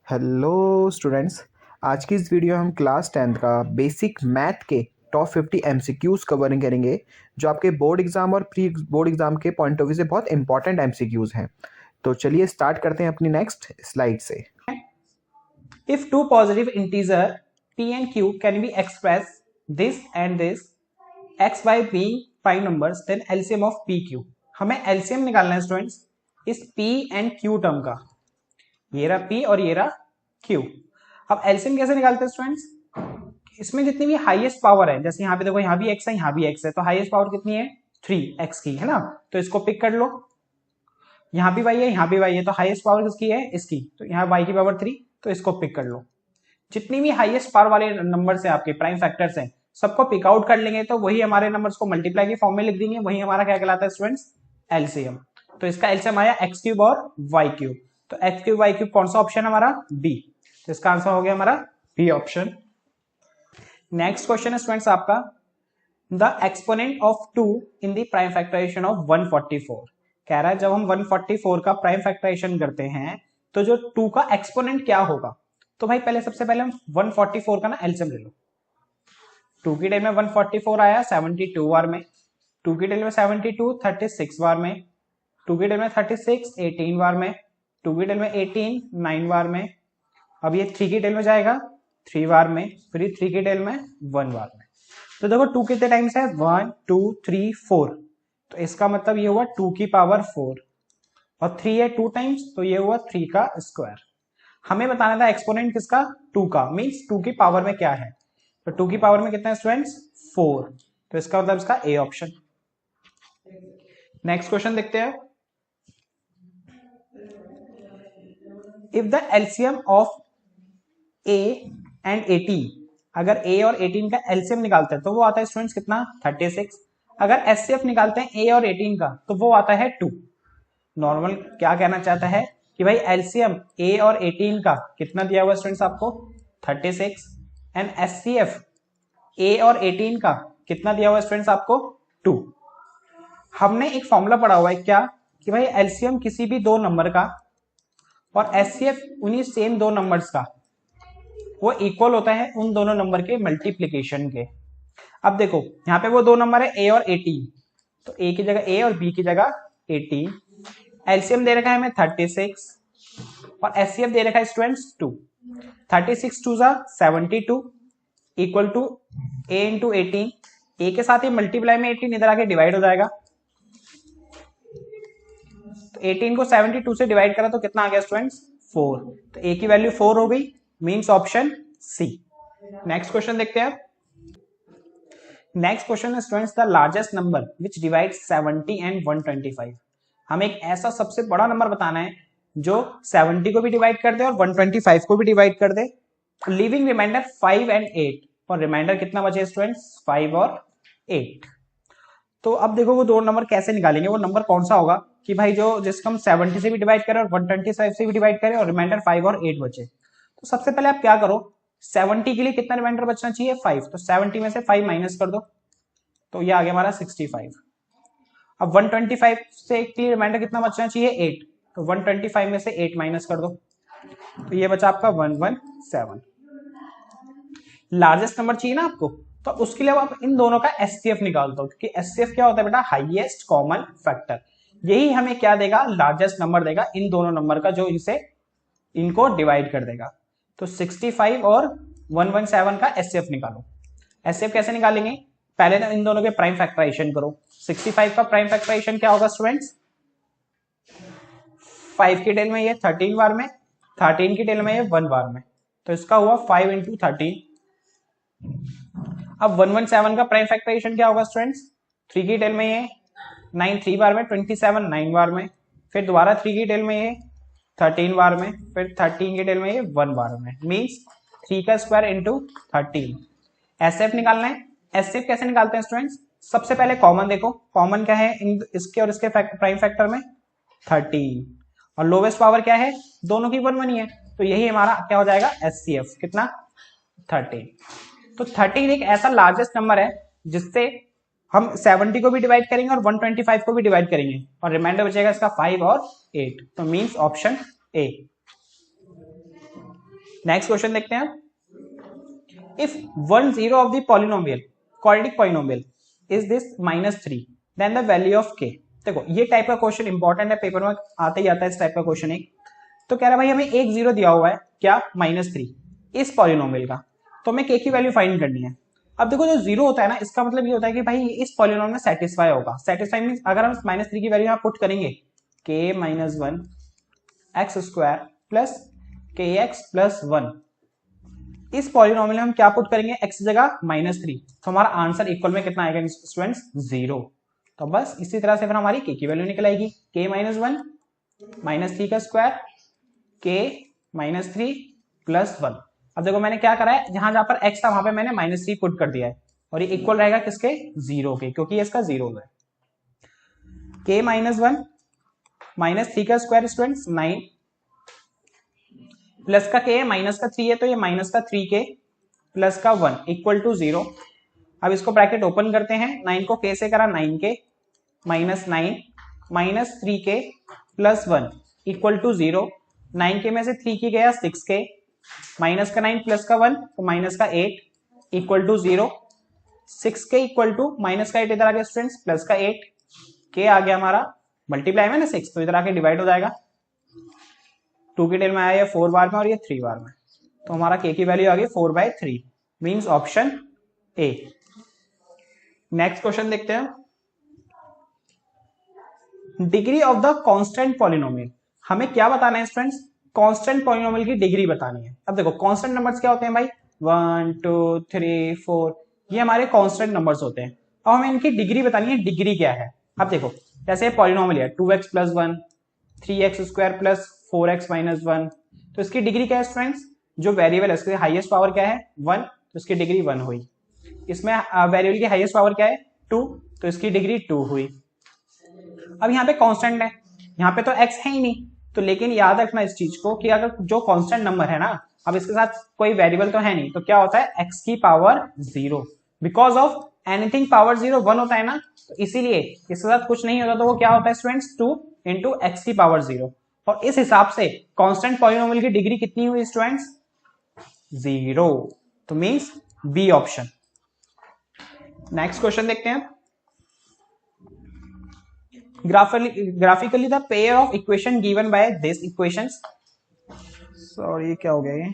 Hello students. आज की इस वीडियो में हम क्लास 10th का बेसिक मैथ के टॉप 50 एमसीक्यूज कवरिंग करेंगे, जो आपके बोर्ड एग्जाम और प्री बोर्ड एग्जाम के पॉइंट ऑफ व्यू से बहुत इंपॉर्टेंट एमसीक्यूज हैं। तो चलिए स्टार्ट करते हैं अपनी नेक्स्ट स्लाइड से। If two positive integer p and q can be expressed this and this, x y being prime numbers, then LCM of p q। हमें LCM निकालना है स्टूडेंट्स इस p and q टर्म का। ये रहा p और ये रहा q। अब LCM कैसे निकालते हैं स्टूडेंट्स? इसमें जितनी भी हाईएस्ट पावर है, जैसे यहाँ पे देखो, यहाँ भी x है, यहाँ भी x है, तो हाईएस्ट पावर कितनी है? 3x की है ना। तो इसको पिक कर लो। यहाँ भी y है, यहाँ भी y है, तो हाईएस्ट पावर किसकी है? इसकी। तो यहाँ y की पावर 3, तो इसको पिक कर लो। जितनी भी हाईएस्ट पावर वाले नंबर्स हैं, आपके प्राइम फैक्टर्स हैं, सबको पिक आउट कर लेंगे तो वही हमारे नंबर्स को मल्टीप्लाई के फॉर्म में लिख देंगे। वही हमारा क्या कहलाता है स्टूडेंट्स? एलसीएम। तो इसका एलसीएम आया एक्स क्यूब और वाई क्यूब। तो एक्स क्यूब वाई क्यूब कौन सा ऑप्शन है हमारा? बी। तो इसका आंसर हो गया हमारा बी ऑप्शन। नेक्स्ट क्वेश्चन है स्टूडेंट्स आपका, the exponent of 2 in the prime factorisation of 144। कह रहा है जब हम 144 का प्राइम फैक्टराइजेशन करते हैं तो जो 2 का एक्सपोनेंट क्या होगा। तो भाई सबसे पहले हम 144 का ना एलसीएम ले लो। 2 की टेल में 144 आया 72 बार में, 2 की टेल में 72 36 बार में, 2 की टेल में 36 18 बार में, 2 की टेल में 18 9 बार में। अब ये 3 की टेल में जाएगा 3 बार में, फिर ये 3 की टेल में 1 बार में। तो देखो 2 कितने टाइम्स है? 1 2 3 4। तो इसका मतलब ये हुआ 2 की पावर 4 और 3 है 2 टाइम्स, तो ये हुआ 3 का स्क्वायर। हमें बताना था एक्सपोनेंट किसका? 2 का। मींस 2 की पावर में क्या है? तो 2 की पावर में कितना है स्टूडेंट्स? 4। तो इसका मतलब इसका ए ऑप्शन। नेक्स्ट क्वेश्चन देखते हैं, if the LCM of A and 18, अगर ए और 18 का एलसीएम निकालते हैं तो वो आता है स्टूडेंट्स कितना? 36। अगर एचसीएफ निकालते हैं ए और 18 का तो वो आता है 2। नॉर्मल क्या कहना चाहता है कि भाई एलसीएम ए और 18 का कितना दिया हुआ स्टूडेंट्स आपको? 36। एंड एचसीएफ ए और 18 का कितना दिया हुआ स्टूडेंट्स आपको? 2। हमने एक फॉर्मूला पढ़ा हुआ है क्या, कि भाई एलसीएम किसी भी दो नंबर का और एचसीएफ उन्हीं सेम दो नंबर्स का वो इक्वल होता है उन दोनों नंबर के मल्टीप्लीकेशन के। अब देखो यहाँ पे वो दो नंबर है ए और 18, तो ए की जगह ए और बी की जगह 18। एलसीएम दे रखा है हमें 36 और एचसीएफ दे रखा है स्टूडेंट्स 2। 36 2 जा 72 इक्वल टू ए इंटू 18। ए के साथ ही मल्टीप्लाई में 18 इधर आके डिवाइड हो जाएगा। तो 18 को 72 से डिवाइड करा तो कितना आ गया स्टूडेंट्स? 4। तो ए की वैल्यू 4 हो गई, means option C. Next question देखते हैं। नेक्स्ट क्वेश्चन है students, the largest number which divide 70 and 125। हमें एक ऐसा सबसे बड़ा नंबर बताना है जो 70 को भी डिवाइड कर दे और 125 को भी डिवाइड कर दे, लिविंग रिमाइंडर 5 एंड 8। और रिमाइंडर कितना बचे स्टूडेंट्स? 5 और 8। तो अब देखो वो दो नंबर कैसे निकालेंगे। वो नंबर कौन सा होगा कि भाई जो जिसको हम 70 से भी डिवाइड करें और 125 से भी डिवाइड करें और रिमाइंडर 5 और 8 बचे। तो सबसे पहले आप क्या करो, 70 के लिए कितना रिमाइंडर बचना चाहिए? 5। तो 70 में से 5 माइनस कर दो, तो ये आ गया हमारा 65। अब 125 से के लिए रिमाइंडर कितना बचना चाहिए? 8। तो 125 में से 8 माइनस कर दो, तो ये बचा आपका 117। लार्जेस्ट नंबर चाहिए ना आपको, तो उसके लिए आप इन दोनों का एचसीएफ निकाल दो, क्योंकि एचसीएफ क्या होता है बेटा? Highest common factor. यही हमें क्या देगा? लार्जेस्ट नंबर देगा इन दोनों नंबर का, जो इनसे इनको डिवाइड कर देगा। तो 65 और 117 का एचसीएफ निकालो। एचसीएफ कैसे निकालेंगे? पहले ना इन दोनों के प्राइम फैक्टराइजेशन करो। 65 का प्राइम फैक्टराइजेशन क्या होगा स्टूडेंट्स? 5 की टेल में ये 13 बार में, 13 की टेल में ये 1 बार में, तो इसका हुआ 5 इंटू 13। अब 117 का प्राइम फैक्टराइजेशन क्या होगा स्टूडेंट्स? 3 की टेल में ये 9 3 बार में, 27 9 बार में, फिर दोबारा 3 की टेल में ये 13 बार में, फिर 13 की टेल में ये 1 बार में, मींस 3 का स्क्वायर इंटू 13। एचसीएफ निकालना है। एचसीएफ कैसे निकालते हैं स्टूडेंट्स? सबसे पहले कॉमन देखो, कॉमन क्या है इसके और इसके प्राइम फैक्टर में? 13। और लोवेस्ट पावर क्या है? दोनों की 1 1 ही है, तो यही हमारा क्या हो जाएगा? एचसीएफ कितना? 13। तो 13 एक ऐसा लार्जेस्ट नंबर है जिससे हम 70 को भी डिवाइड करेंगे और 125 को भी डिवाइड करेंगे और रिमाइंडर बचेगा इसका 5 और 8। तो means option A. Next question देखते हैं। If 1 0 of the polynomial quadratic polynomial is this -3 then the value of k। देखो ये टाइप का क्वेश्चन इंपॉर्टेंट है, पेपर में आते ही आता है इस टाइप का क्वेश्चन। एक तो कह रहा है भाई हमें एक 0 दिया हुआ है क्या -3 इस पॉलिनोमियल का, तो हमें k की वैल्यू फाइंड करनी है। अब देखो जो 0 होता है ना, इसका मतलब ये होता है कि भाई इस पॉलिनोमियल में सेटिस्फाई होगा। सेटिस्फाई मींस अगर हम -3 की वैल्यू यहाँ पुट करेंगे k - 1 x square plus kx plus 1, इस पॉलिनोमियल में हम क्या पुट करेंगे x की जगह -3, तो हमारा आंसर इक्वल में कितना आएगा स्टूडेंट्स 0। तो बस इसी तरह से फिर हमारी k की वैल्यू निकल आएगी k - 1 -3 का स्क्वायर k - 3 प्लस 1। अब देखो मैंने क्या करा है, जहां पर x था वहां पे मैंने -3 पुट कर दिया है और ये इक्वल रहेगा किसके 0 के, क्योंकि ये इसका 0 है। k - 1 -3 का स्क्वायर स्टूडेंट्स 9 प्लस का k है माइनस का 3 है, तो ये माइनस का 3k प्लस का 1 इक्वल टू 0। अब इसको ब्रैकेट ओपन करते हैं, 9 को k से करा 9k minus 9 minus 3k plus 1 equal to 0। 9k में से 3k गया 6k माइनस का 9 प्लस का 1 तो माइनस का 8 equal to 0। 6k equal to minus का 8 इधर आ गया स्टूडेंट्स प्लस का 8, k आ गया हमारा मल्टीप्लाई में ना 6, तो इधर आके डिवाइड हो जाएगा। 2 की टेल में आया 4 बार में और ये 3 बार में, तो हमारा k की वैल्यू आ गई 4/3 means option A. Next question देखते हैं। Degree of the constant polynomial, हमें क्या बताना है स्टूडेंट्स, कांस्टेंट पॉलिनोमियल की डिग्री बतानी है। अब देखो कांस्टेंट नंबर्स क्या होते हैं भाई, 1 2 3 4, ये हमारे कांस्टेंट नंबर्स होते हैं। अब हमें इनकी डिग्री बतानी है, डिग्री क्या है। अब देखो जैसे पॉलिनोमियल है 2x plus 1 3x square plus 4x minus 1, तो इसकी डिग्री क्या है स्टूडेंट्स, जो वेरिएबल है इसकी हाईएस्ट पावर क्या है 1, तो इसकी डिग्री 1 हुई। इसमें वेरिएबल की हाईएस्ट पावर क्या है 2, तो इसकी डिग्री 2 हुई। अब यहाँ पे कांस्टेंट है, यहाँ पे तो x है ही नहीं, तो लेकिन याद रखना इस चीज को कि अगर जो कांस्टेंट नंबर है ना, अब इसके साथ कोई वेरिएबल तो है नहीं, तो क्या होता है x की power 0, because of anything power 0 1 होता है ना, तो इसीलिए इसके साथ कुछ नहीं होता, तो वो क्या होता है स्टूडेंट्स 2 इंटू एक्स की पावर 0। और इस हिसाब से कांस्टेंट पॉलिनोमियल की डिग्री कितनी हुई स्टूडेंट्स 0, तो means B option. Next question देखते हैं। Graphically the pair of equation given by this equations, sorry क्या हो गया ये,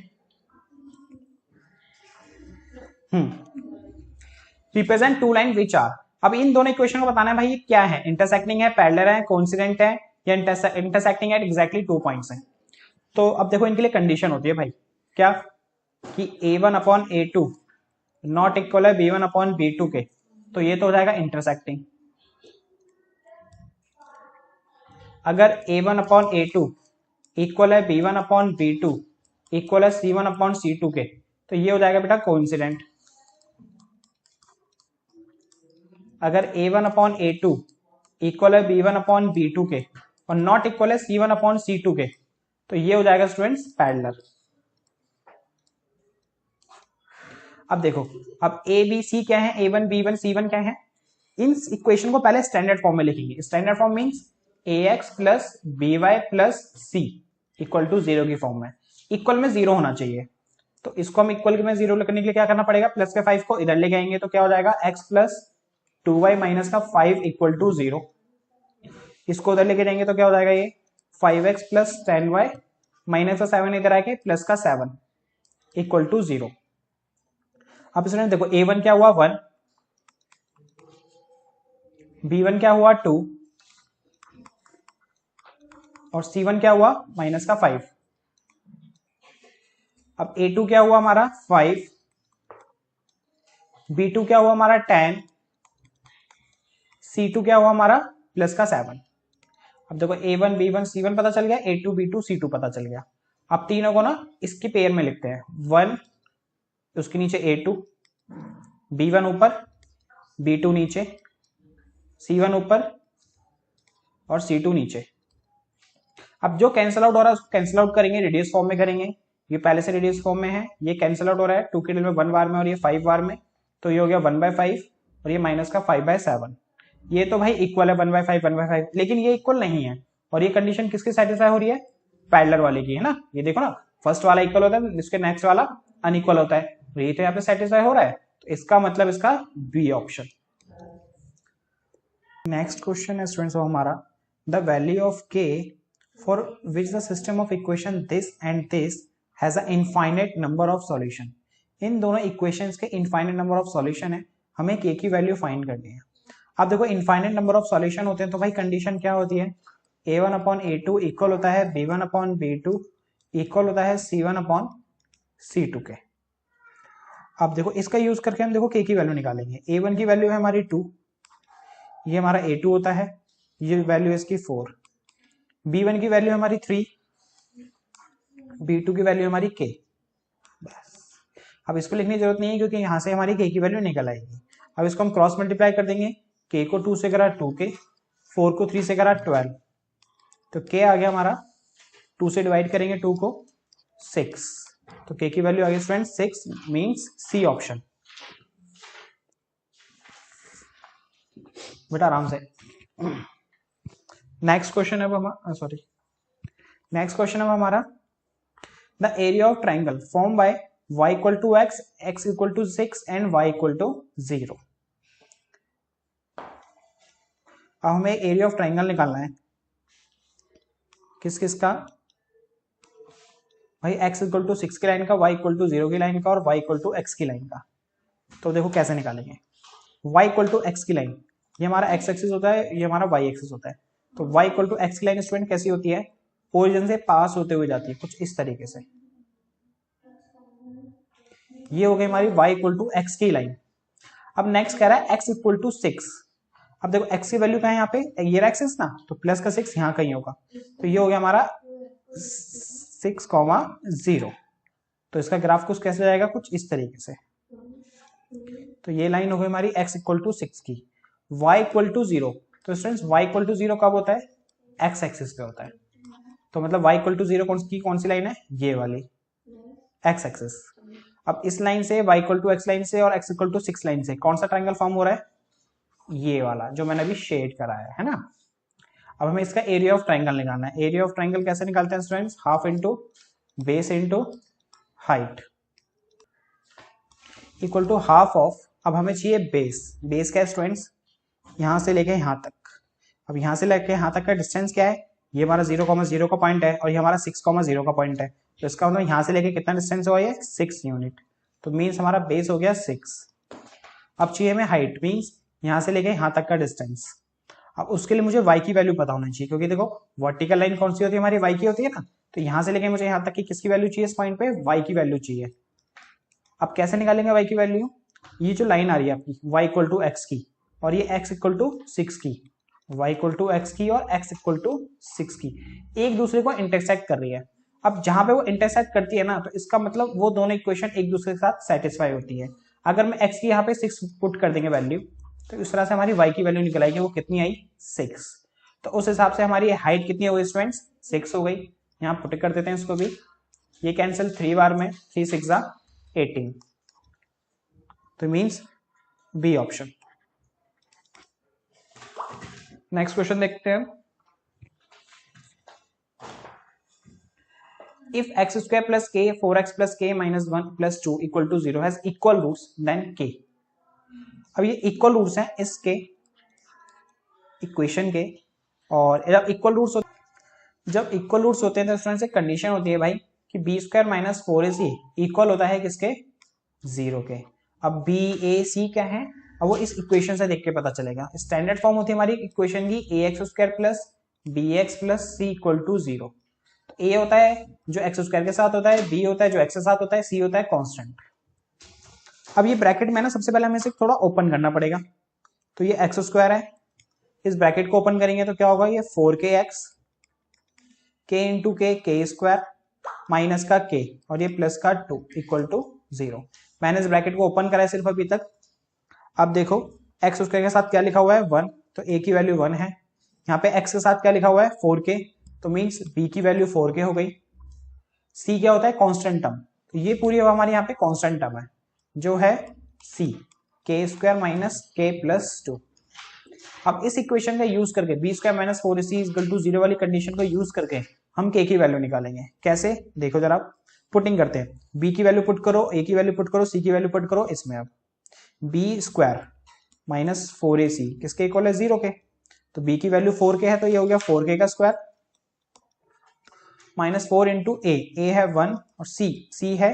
represent two line which are. अब इन दोनों इक्वेशन को बताना है भाई ये क्या है, इंटरसेक्टिंग है, पैरेलल है, कोइंसिडेंट है, या इंटरसेक्टिंग एट एग्जैक्टली 2 पॉइंट्स हैं। तो अब देखो इनके लिए कंडीशन होती है भाई क्या, कि a1/a2 नॉट इक्वल है b1/b2 के, तो ये तो हो जाएगा इंटरसेक्टिंग। अगर a1/a2 इक्वल है b1/b2 इक्वल है c1/c2 के, तो ये हो जाएगा बेटा कोइंसिडेंट। अगर a1/a2 इक्वल है b1/b2 के और नॉट इक्वल है c1/c2 के, तो ये हो जाएगा स्टूडेंट्स पैरेलल। अब देखो अब a b c क्या है, a1 b1 c1 क्या है, इन इक्वेशन को पहले स्टैंडर्ड फॉर्म में लिखेंगे। Standard form means ax plus by plus c equal to 0 की फॉर्म में, इक्वल में 0 होना चाहिए। तो इसको हम इक्वल में 0 करने के लिए क्या करना पड़ेगा, प्लस के 5 को इधर ले जाएंगे, तो क्या हो जाएगा x प्लस 2y माइनस का 5 इक्वल टू 0। इसको उधर लेके जाएंगे तो क्या हो जाएगा ये 5x प्लस 10y माइनस का 7 इधर आके प्लस का 7 इक्वल टू 0। अब इसमें देखो a1 क्या हुआ 1, b1 क्या हुआ 2 और c1 क्या हुआ माइनस का 5। अब a2 क्या हुआ हमारा 5, b2 क्या हुआ हमारा 10, c2 क्या हुआ हमारा प्लस का 7। अब देखो a1 b1 c1 पता चल गया, a2 b2 c2 पता चल गया। अब तीनों को ना इसकी पेयर में लिखते हैं, 1 उसके नीचे a2, b1 ऊपर b2 नीचे, c1 ऊपर और c2 नीचे। अब जो कैंसिल आउट हो रहा है उसको कैंसिल आउट करेंगे, रेडियस फॉर्म में करेंगे। ये पहले से रेडियस फॉर्म में है, ये कैंसिल आउट हो रहा है 2 के डेल में 1 बार में और ये 5 बार में, तो ये हो गया 1/5 और ये माइनस का 5/7। ये तो भाई इक्वल है 1/5, लेकिन ये इक्वल नहीं है। और ये कंडीशन किसकी सेटिस्फाई हो रही है, पैरेलल वाले की है ना। ये देखो ना फर्स्ट वाला इक्वल होता है, इसके नेक्स्ट वाला अनइक्वल होता है, तो ये तो यहाँ पे सेटिस्फाई हो रहा है, तो इसका मतलब इसका बी ऑप्शन। नेक्स्ट क्वेश्चन है स्टूडेंट्स हमारा, the value of k for which the system of equation this and this has a infinite number of solution. इन दोनों इक्वेशंस के इनफाइनाइट नंबर ऑफ सॉल्यूशन है, हमें के की वैल्यू फाइंड करनी है। अब देखो इनफाइनाइट नंबर ऑफ सॉल्यूशन होते हैं तो भाई कंडीशन क्या होती है, a1 अपॉन a2 इक्वल होता है b1 अपॉन b2 इक्वल होता है c1 अपॉन c2 के। अब देखो इसका यूज करके हम देखो k की वैल्यू निकालेंगे। a1 की वैल्यू है हमारी 2, ये हमारा a2 होता है, ये वैल्यू है इसकी 4, b1 की वैल्यू हमारी 3, b2 की वैल्यू हमारी k। बस अब इसको लिखने की जरूरत नहीं है क्योंकि यहां से हमारी k की वैल्यू निकल आएगी। अब इसको हम क्रॉस मल्टीप्लाई कर देंगे, k को 2 से करा 2k, 4 को 3 से करा 12, तो k आ गया हमारा, 2 से डिवाइड करेंगे 2 को 6, तो k की वैल्यू आ गई फ्रेंड्स 6, मींस सी ऑप्शन। बेटा आराम से। नेक्स्ट क्वेश्चन है हमारा, सॉरी नेक्स्ट क्वेश्चन है हमारा, the area of triangle form by y equal to x, x equal to 6 and y equal to 0। अब हमें एरिया ऑफ ट्राइंगल निकालना है, किस किस का भाई, x इक्वल टू 6 की लाइन का, y इक्वल टू 0 की लाइन का और y इक्वल टू x की लाइन का। तो देखो कैसे निकालेंगे, y इक्वल टू x की लाइन, ये हमारा x एक्सिस होता है, ये हमारा y एक्सिस होता है, तो y इक्वल टू x की लाइन स्टूडेंट कैसी होती है, ओरिजिन से पास होते हुए जाती है कुछ इस तरीके से। ये हो गई हमारी y इक्वल टू x की लाइन। अब नेक्स्ट कह रहा है x इक्वल टू 6। अब देखो x की वैल्यू कहाँ है यहाँ पे, ये एक्सिस ना, तो प्लस का 6 यहाँ कहीं होगा, तो ये हो गया हमारा 6,0। तो इसका ग्राफ कुछ कैसे जाएगा, कुछ इस तरीके से। तो ये लाइन हो गई हमारी x इक्वल टू 6 की, y इक्वल टू 0। तो स्टूडेंट्स y इक्वल टू 0 कब होता है, x एक्सिस पे होता है, तो मतलब y इक्वल टू 0 कौन सी लाइन है, ये वाली x एक्सिस। अब इस लाइन से y equal to x line से और x इक्वल टू 6 लाइन से कौन सा ट्रायंगल फॉर्म हो रहा है, ये वाला जो मैंने अभी शेड कराया है ना। अब हमें इसका एरिया ऑफ ट्रायंगल निकालना है। एरिया ऑफ ट्रायंगल कैसे निकालते हैं students, half into base into height equal to half of, अब हमें चाहिए बेस। बेस क्या है स्टूडेंट्स, यहां से लेके यहां तक। अब यहां से लेके यहां तक का डिस्टेंस क्या है, ये हमारा 0,0 का पॉइंट है और ये हमारा 6,0 का पॉइंट है, तो इसका मतलब यहां से लेके कितना डिस्टेंस हुआ, ये 6 यूनिट, तो मीन्स हमारा बेस हो गया 6। अब चाहिए हमें हाइट, मीन्स यहां से लेके यहां तक का डिस्टेंस। अब उसके लिए मुझे y की वैल्यू पता होना चाहिए, क्योंकि देखो वर्टिकल लाइन कौन सी होती है हमारी, y की होती है ना, तो यहां से लेके मुझे यहां तक की किसकी वैल्यू चाहिए, इस पॉइंट पे y की वैल्यू चाहिए। अब कैसे निकालेंगे y की वैल्यू, ये जो लाइन आ रही है आपकी y इक्वल टू x की और ये x इक्वल टू 6 की, y इक्वल टू x की और x इक्वल टू 6 की, एक दूसरे को इंटरसेक्ट कर रही है। अब जहां पे वो इंटरसेक्ट करती है ना, तो इसका मतलब वो दोनों इक्वेशन एक दूसरे के साथ सेटिस्फाई होती है। अगर मैं x की यहाँ पे 6 पुट कर देंगे वैल्यू, तो इस तरह से हमारी y की वैल्यू निकल आएगी, वो कितनी आई 6। तो उस हिसाब से हमारी हाइट कितनी हो गई स्टूडेंट्स, 6 हो गई। यहाँ पुट कर देते हैं इसको भी, ये कैंसिल 3 बार में, 3 6 18, तो means B option. Next question देखते हैं, if x square plus k 4x plus k minus 1 plus 2 equal to 0 has equal roots then k। अब ये इक्वल रूट्स हैं इसके इक्वेशन के, और जब इक्वल रूट्स होते हैं तो स्टूडेंट्स एक कंडीशन होती है भाई कि B square minus 4ac equal होता है किसके, 0 के। अब बी ए सी क्या है, अब वो इस इक्वेशन से देख के पता चलेगा। स्टैंडर्ड फॉर्म होती है हमारी इक्वेशन की a x square plus b x plus c equal to 0। तो ए होता है जो एक्स स्क्वायर के साथ होता है, बी होता है जो एक्स के साथ होता है, सी होता है कांस्टेंट। अब ये ब्रैकेट में ना सबसे पहले हमें इसे थोड़ा ओपन करना पड़ेगा, तो ये एक्स स्क्वायर है, इस ब्रैकेट को ओपन करेंगे तो क्या होगा, ये 4kx k इंटू के स्क्वायर माइनस का k और ये प्लस का 2 इक्वल टू 0। मैंने इस ब्रैकेट को ओपन करा है सिर्फ अभी तक। अब देखो एक्स स्क्वायर के साथ क्या लिखा हुआ है 1, तो a की वैल्यू 1 है। यहाँ पे x के साथ क्या लिखा हुआ है 4k, तो मीन्स b की वैल्यू 4k हो गई। c क्या होता है कांस्टेंट टर्म, तो ये पूरी हमारे यहाँ पे कांस्टेंट टर्म है जो है c, k square minus k plus 2। अब इस इक्वेशन का यूज करके B square minus 4ac equal to 0 वाली कंडीशन को यूज करके हम k की वैल्यू निकालेंगे। कैसे देखो जरा, पुटिंग करते हैं, b की वैल्यू पुट करो, a की वैल्यू पुट करो, c की वैल्यू पुट करो इसमें। अब b स्क्वायर माइनस 4ac किसके इक्वल है 0 के, तो b की वैल्यू 4k है तो ये हो गया 4k का स्क्वायर माइनस 4 इंटू ए है 1 और c है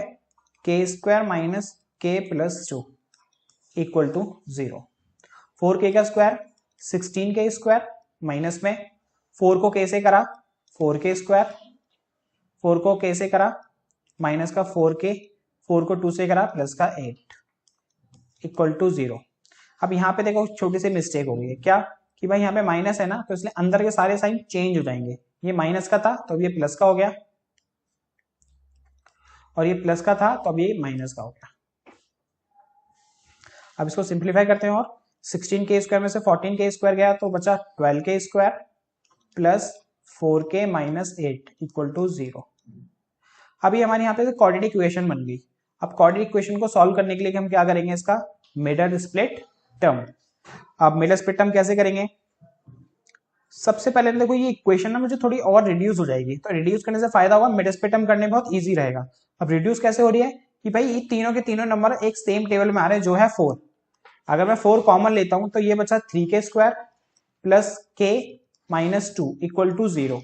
k square minus k plus 2 equal to 0। 4k का स्क्वायर 16k स्क्वायर माइनस में 4 को k से करा 4k स्क्वायर, 4 को k से करा माइनस का 4k, 4 को 2 से करा प्लस का 8 इक्वल टू 0। अब यहाँ पे देखो छोटी सी मिस्टेक हो गई है, क्या कि भाई यहाँ पे माइनस है ना, तो इसलिए अंदर के सारे साइन चेंज हो जाएंगे। ये माइनस का था तो अब ये प्लस का हो गया, और ये प्लस का था तो अब ये माइनस का हो गया। अब इसको सिंप्लीफाई करते हैं, और 16k स्क्वायर में से 14k स्क्वायर गया तो बचा 12k square plus 4k minus 8 equal to 0। अभी हमारे यहाँ पे क्वाड्रेटिक इक्वेशन बन गई। अब क्वाड्रेटिक इक्वेशन को सॉल्व करने के लिए हम क्या करेंगे, इसका मिडल स्प्लिट टर्म। अब मिडल स्प्लिट टर्म कैसे करेंगे, सबसे पहले देखो ये इक्वेशन ना मुझे थोड़ी और रिड्यूस हो जाएगी, तो रिड्यूस करने से फायदा होगा, मिडल स्प्लिट टर्म करने में बहुत इजी रहेगा। अब रिड्यूस कैसे हो रही है कि भाई ये तीनों के तीनों नंबर एक सेम टेबल में आ रहे हैं जो है 4। अगर मैं 4 कॉमन लेता हूं तो ये बचा 3k square plus k minus 2 equal to 0,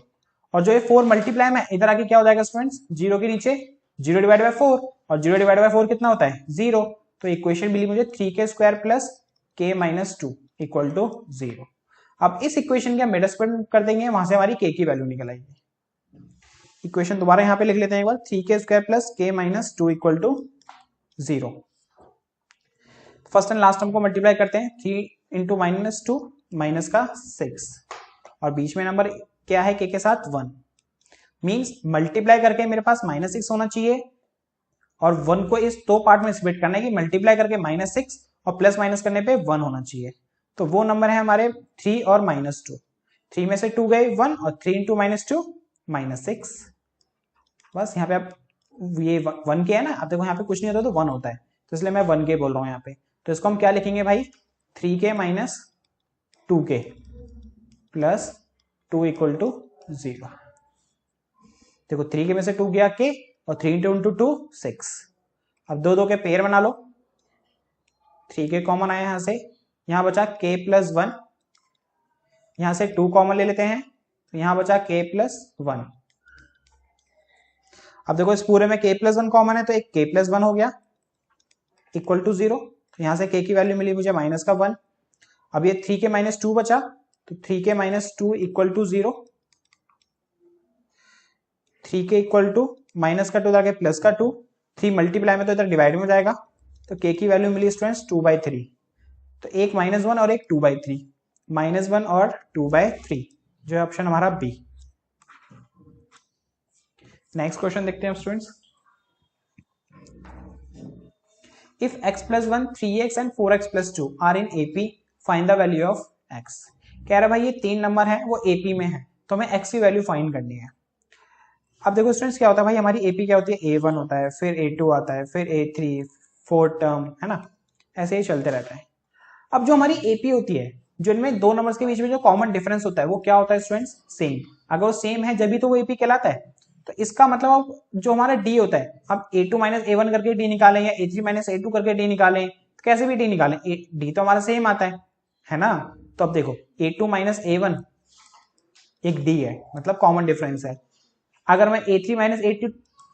और जो ये 4 मल्टीप्लाई में इधर आके क्या हो जाएगा स्टूडेंट्स, 0 के नीचे 0 डिवाइड बाय 4, और 0 डिवाइड बाय 4 कितना होता है 0, तो इक्वेशन मिली मुझे 3k square plus k minus 2 equal to 0। अब इस इक्वेशन के हम मिडल स्प्लिट कर देंगे, वहां से हमारी k की वैल्यू निकल आएगी। इक्वेशन दोबारा यहाँ पे लिख लेते हैं एक बार, 3k square plus k minus 2 equal to 0। First and last term को मल्टीप्लाई करते हैं, 3 इंटू माइनस 2 माइनस का 6, और बीच में नंबर क्या है k के साथ 1, मींस मल्टीप्लाई करके मेरे पास -6 होना चाहिए, और 1 को इस दो पार्ट में स्प्लिट करना है कि मल्टीप्लाई करके -6 और प्लस माइनस करने पे 1 होना चाहिए। तो वो नंबर है हमारे 3 और -2, 3 में से 2 गए 1, और 3 इंटू -2 -6। बस यहाँ पे अब ये 1k है ना, अब देखो यहाँ पे कुछ नहीं होता तो 1 होता है, तो इसलिए मैं 1k बोल रहा हूँ यहाँ पे। तो इसको हम क्या लिखेंगे भाई, 3k minus 2k plus 2 equal to 0। देखो 3k में से 2 गया k, और 3 इंटू 2 6। अब दो के पेयर बना लो, 3k कॉमन आया यहां से, यहां बचा k प्लस 1, यहां से 2 कॉमन ले लेते हैं तो यहां बचा k प्लस 1। अब देखो इस पूरे में k प्लस 1 कॉमन है तो एक k प्लस 1 हो गया इक्वल टू 0, तो यहां से k की वैल्यू मिली मुझे माइनस का 1। अब ये 3k माइनस 2 बचा, तो 3k minus 2 equal to 0, 3k equal to minus का 2 आगे प्लस का 2, 3 मल्टीप्लाई में तो इधर डिवाइड में जाएगा, तो k की वैल्यू मिली स्टूडेंट्स 2/3। तो एक -1 और एक 2/3, -1 और 2/3 जो है ऑप्शन हमारा बी। नेक्स्ट क्वेश्चन देखते हैं students, if x plus 1 3x and 4x plus 2 are in AP find the value of x। कह रहा भाई ये 3 नंबर है वो AP में है, तो हमें x की वैल्यू फाइंड करनी है। अब देखो स्टूडेंट्स क्या होता है भाई, हमारी AP क्या होती है, A1 होता है, फिर A2 आता है, फिर A3, 4 टर्म है ना, ऐसे ही चलते रहता है। अब जो हमारी AP होती है, जो इनमें दो नंबर्स के बीच में जो कॉमन डिफरेंस होता है वो क्या होता है स्टूडेंट्स, सेम। अगर वो सेम है जब भी तो वो AP कहलाता है। तो इसका मतलब अब जो हमारा D होता है, अब A2 माइनस A1 करके D निकालें या A3 माइनस A2 करके D निकालें, तो कैसे भी D निकालें, D तो हमारा सेम आता है ना। तो अब देखो A2 माइनस A1 एक D है, मतलब कॉमन डिफरेंस है। अगर मैं A3 माइनस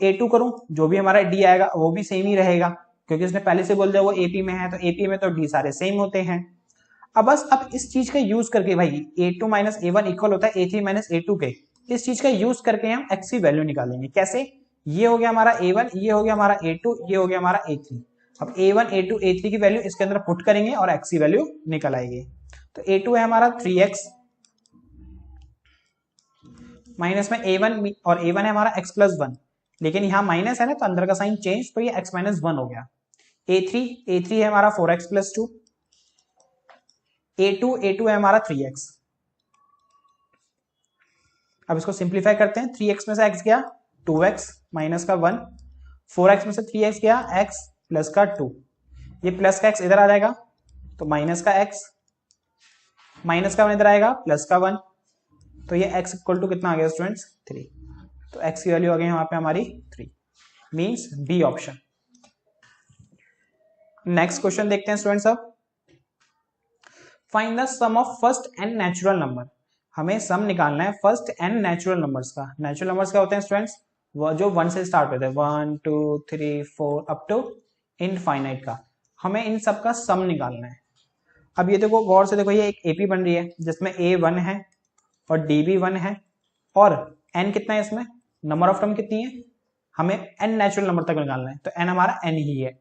A2 करूं, जो भी हमारा D आएगा वो भी सेम ही रहेगा, क्योंकि उसने पहले से बोल दिया वो AP में है, तो AP में तो D सारे सेम होते हैं। अब इस चीज का यूज करके भाई A2 माइनस A1 इक्वल होता है A3 माइनस A2 के, इस चीज का यूज करके हम x की वैल्यू निकालेंगे। कैसे, ये हो गया हमारा A1, ये हो गया हमारा A2, ये हो गया हमारा A3। अब A1 A2 A3 की वैल्यू इसके अंदर पुट करेंगे और x की वैल्यू निकल आएगी। तो A2 है हमारा 3x माइनस में A1, और A1 है हमारा x प्लस 1, लेकिन यहाँ माइनस है ना तो अंदर का साइन चेंज, तो ये x माइनस 1 हो गया। A3 है हमारा 4x प्लस 2, A2 है हमारा 3x। अब इसको सिंप्लीफाई करते हैं, 3x में से x गया 2x माइनस का 1, 4x में से 3x गया x प्लस का 2, ये प्लस का x इधर आ जाएगा तो माइनस का x, माइनस का 1 इधर आएगा प्लस का 1, तो ये x इक्वल टू कितना आ गया स्टूडेंट्स 3। तो x की वैल्यू आ गई यहाँ पे हमारी 3। Means B option. Next question देखते हैं स्टूडेंट्स अब। Find the sum of first n natural number. हमें सम निकालना है फर्स्ट एन नेचुरल नंबर्स का। नेचुरल नंबर्स क्या होते हैं स्टूडेंट्स? वो जो 1 से स्टार्ट होते हैं, 1 2 3 4 अप टू इनफाइनाइट का। हमें इन सब का सम निकालना है। अब ये देखो गौर से देखो, ये एक एपी बन रही है जिसमें ए 1 है और डी भी 1 है और एन कितना है इसमें, नंबर ऑफ टर्म कितनी है, हमें एन नेचुरल नंबर तक निकालना है, तो एन हमारा एन ही है।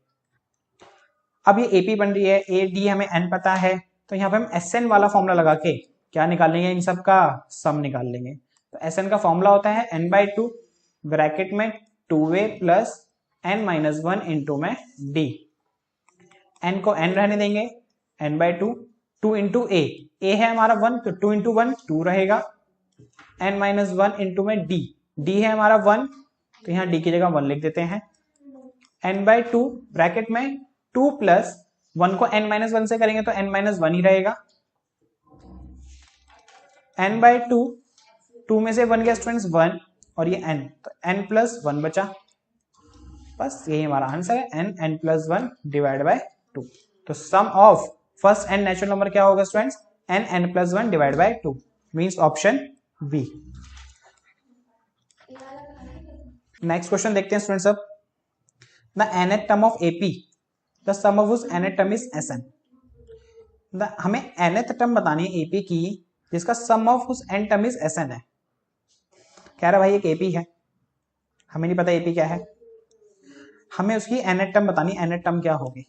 अब ये एपी बन रही है, ए डी हमें एन पता है, तो यहाँ पे हम एस एन वाला फॉर्मूला लगा के क्या निकाल लेंगे, इन सब का सम निकाल लेंगे। तो एस एन का फॉर्मूला होता है एन बाई टू ब्रैकेट में 2a plus n minus 1 into में डी। एन को एन रहने देंगे, n by two, 2 into A है हमारा 1, तो 2 इंटू 1 2 रहेगा, एन माइनस 1 इंटू में डी, डी है हमारा 1, तो यहाँ डी की जगह 1 लिख देते हैं। एन बाई टू ब्रैकेट में 2 प्लस 1 को n माइनस 1 से करेंगे तो n माइनस 1 ही रहेगा, n बाई टू, 2 में से 1 गया स्टूडेंट्स 1 और ये n, तो n प्लस 1 बचा। बस यही हमारा आंसर है, n प्लस 1 डिवाइड बाय 2। तो sum of first n natural number क्या होगा students, n plus 1 divide by 2, means option B. Next question देखते हैं स्टूडेंट्स अब। The nth term of AP, the sum of उस nth टर्म इज Sn। हमें nth term बतानी है AP की जिसका सम ऑफ उस n टर्म इज Sn है। कह रहा भाई एक एपी है, हमें नहीं पता एपी क्या है, हमें उसकी nth टर्म बतानी, nth टर्म क्या होगी,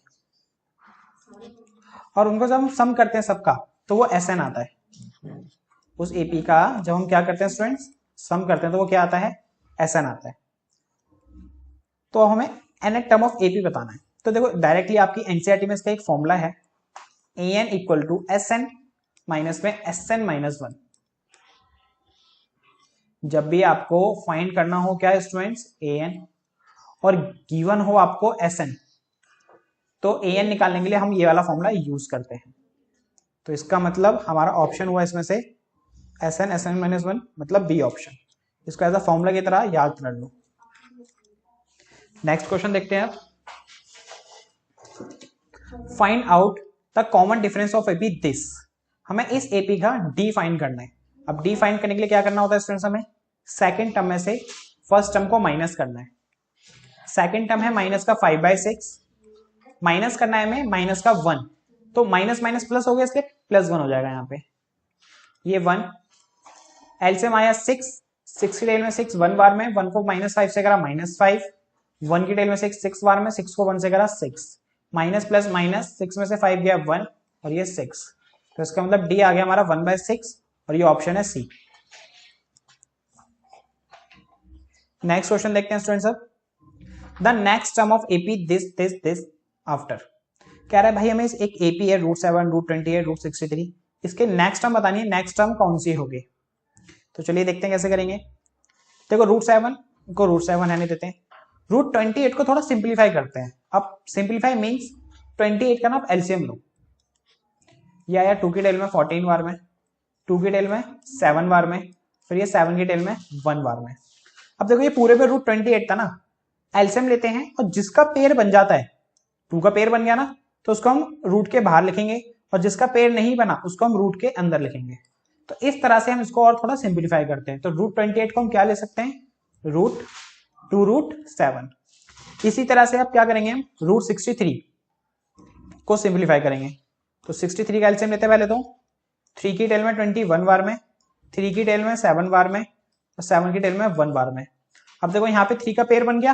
और उनको जब हम सम करते हैं सबका तो वो Sn आता है। उस एपी का जब हम क्या करते हैं स्टूडेंट्स, सम करते हैं तो वो क्या आता है, Sn आता है। तो हमें nth टर्म ऑफ एपी बताना है। तो देखो डायरेक्टली आपकी एनसीईआरटी में इसका एक फॉर्मूला है, an equal to Sn minus में Sn माइनस 1। जब भी आपको फाइंड करना हो क्या स्टूडेंट्स, an, और गिवन हो आपको Sn, तो an निकालने के लिए हम ये वाला फॉर्मूला यूज करते हैं। तो इसका मतलब हमारा ऑप्शन हुआ इसमें से Sn माइनस 1, मतलब बी ऑप्शन। इसको एज अ फॉर्मूला की तरह याद कर लो। नेक्स्ट क्वेश्चन देखते हैं आप। Find out the common difference of AP this. हमें इस एपी का डी फाइंड करना है। अब डी फाइंड करने के लिए क्या करना होता है स्टूडेंट्स, हमें सेकंड टर्म में से फर्स्ट टर्म को माइनस करना है। सेकंड टर्म है माइनस का 5/6, माइनस करना है हमें माइनस का 1, तो माइनस माइनस प्लस हो गया इसलिए प्लस 1 हो जाएगा यहाँ पे। ये 1 एलसीएम आया 6 की टेल में 6 1 बार में, 1 को -5 से करा -5, 1 की टेल में 6 बार में, 6 को 1 से करा 6, माइनस प्लस माइनस, 6 में से 5 गया 1 और ये 6, तो इसका मतलब डी आ गया हमारा 1/6 और ये ऑप्शन है सी। नेक्स्ट क्वेश्चन देखते हैं स्टूडेंट्स अब। The next term of AP this after. कह रहा है भाई हमें एक एपी है √7, √28, √63, इसके नेक्स्ट टर्म बतानी है, नेक्स्ट टर्म कौन सी होगी। तो चलिए देखते हैं कैसे करेंगे। देखो √7 को √7 रहने देते हैं, √28 को थोड़ा सिंप्लीफाई करते हैं। अब सिंप्लीफाई मीन्स 28 का ना आप एलसीएम लो, ये आया 2 की टेल में 14 बार में, 2 की टेल में 7 बार में, फिर ये 7 की टेल में 1 बार में। अब देखो ये पूरे पे √28 था ना, एलसीएम लेते हैं और जिसका पेयर बन जाता है, 2 का पेयर बन गया ना, तो उसको हम रूट के बाहर लिखेंगे और जिसका पेयर नहीं बना उसको हम रूट के अंदर लिखेंगे। तो इस तरह से हम इसको और थोड़ा सिंप्लीफाई करते हैं। तो √28 को हम क्या ले सकते हैं, √2√7। इसी तरह से आप क्या करेंगे, हम √63 को सिंप्लीफाई करेंगे। तो 63 का एलसीएम लेते हैं पहले तो, 3 की टेल में 21 बार में, 3 की टेल में 7 बार में और 7 की टेल में 1 बार में। अब देखो यहाँ पे 3 का पेयर बन गया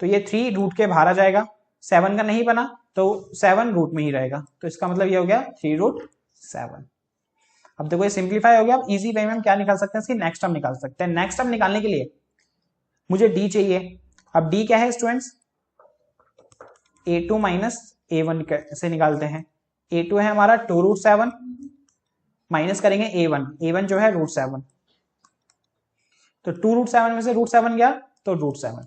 तो ये 3 रूट के बाहर आ जाएगा, 7 का नहीं बना तो 7 रूट में ही रहेगा, तो इसका मतलब ये हो गया 3√7। अब देखो ये सिंप्लीफाई हो गया। अब इजी वे में हम क्या निकाल सकते हैं, इसकी नेक्स्ट टर्म निकाल सकते हैं। नेक्स्ट टर्म निकालने के लिए मुझे डी चाहिए। अब डी क्या है स्टूडेंट्स, a2 माइनस a1 से निकालते हैं। a2 है हमारा 2√7 माइनस करेंगे a1 जो है √7, तो 2√7 में से √7 गया तो √7,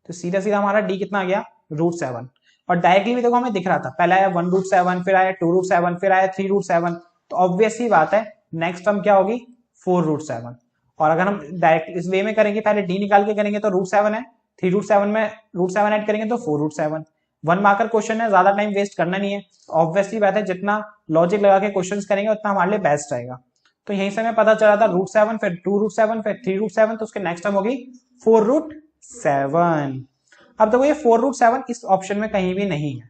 तो सीधा सीधा हमारा डी कितना आ गया, √7। और डायरेक्टली भी देखो हमें दिख रहा था, पहले आया 1√7, फिर आया 2√7, फिर आया 3√7, तो ऑब्वियस ही बात है नेक्स्ट टर्म क्या होगी 4√7। और अगर हम डायरेक्ट इस वे में करेंगे, पहले डी निकाल के करेंगे तो √7 है, 3√7 में √7 ऐड करेंगे तो 4√7। 1 मार्कर क्वेश्चन है, ज्यादा टाइम वेस्ट करना नहीं है। ऑब्वियसली बात है, जितना लॉजिक लगा के क्वेश्चन करेंगे उतना हमारे लिए बेस्ट रहेगा। तो यहीं से हमें पता चला था √7, फिर 2√7, फिर 3√7, तो उसके नेक्स्ट टर्म होगी 4√7। अब देखो ये 4√7 इस ऑप्शन में कहीं भी नहीं है,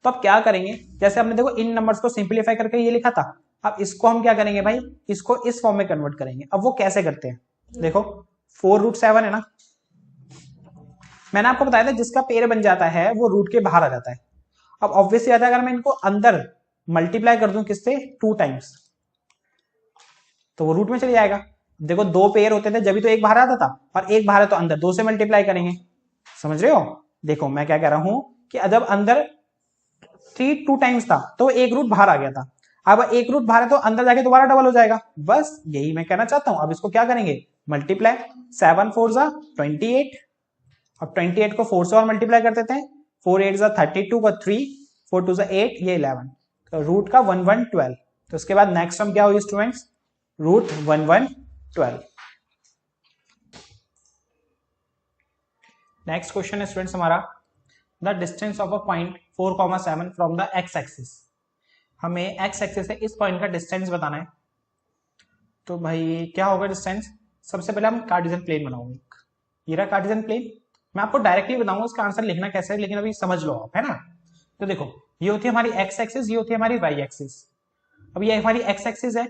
तो अब क्या करेंगे, जैसे हमने देखो इन नंबर्स को सिंप्लीफाई करके ये लिखा था, अब इसको हम क्या करेंगे भाई, इसको इस फॉर्म में कन्वर्ट करेंगे। अब वो कैसे करते हैं, देखो 4√7 है ना, मैंने आपको बताया था जिसका पेड़ बन जाता है वो रूट के बाहर आ जाता है। अब ऑब्वियसली आता है, अगर मैं इनको अंदर मल्टीप्लाई कर दूं किससे, 2 टाइम्स, तो वो रूट में चले जाएगा। देखो 2 पेयर होते थे, जब भी तो एक बाहर आता था, और एक बाहर है तो अंदर 2 से मल्टीप्लाई करेंगे। समझ रहे हो, देखो मैं क्या कह रहा हूं कि जब अंदर 3 2 टाइम्स था तो एक रूट बाहर आ गया था, अब एक रूट बाहर है तो अंदर जाके दोबारा डबल हो जाएगा। बस यही मैं कहना चाहता हूं। अब इसको क्या करेंगे, मल्टीप्लाई, 7 4 जा 28, अब 28 को 4 से और मल्टीप्लाई कर देते हैं, 4 8 जा 32 का 3, 4 2 जा 8, ये 11, तो रूट का 1 1 12। तो उसके बाद नेक्स्ट टर्म क्या होगी स्टूडेंट्स, रूट 1 1 12। नेक्स्ट क्वेश्चन है स्टूडेंट्स हमारा, the distance of a point 4,7 from the x axis. हमें एक्स एक्सिस से इस पॉइंट का डिस्टेंस बताना है। तो भाई क्या होगा डिस्टेंस, सबसे पहले हम कार्टेशियन प्लेन बनाओगे, ये रहा कार्टेशियन प्लेन। मैं आपको डायरेक्टली बताऊंगा उसका आंसर लिखना कैसे है, लेकिन अभी समझ लो आप, है ना। तो देखो ये होती है हमारी एक्स एक्सिस, ये होती है हमारी वाई एक्सिस। अब ये हमारी एक्स एक्सिस है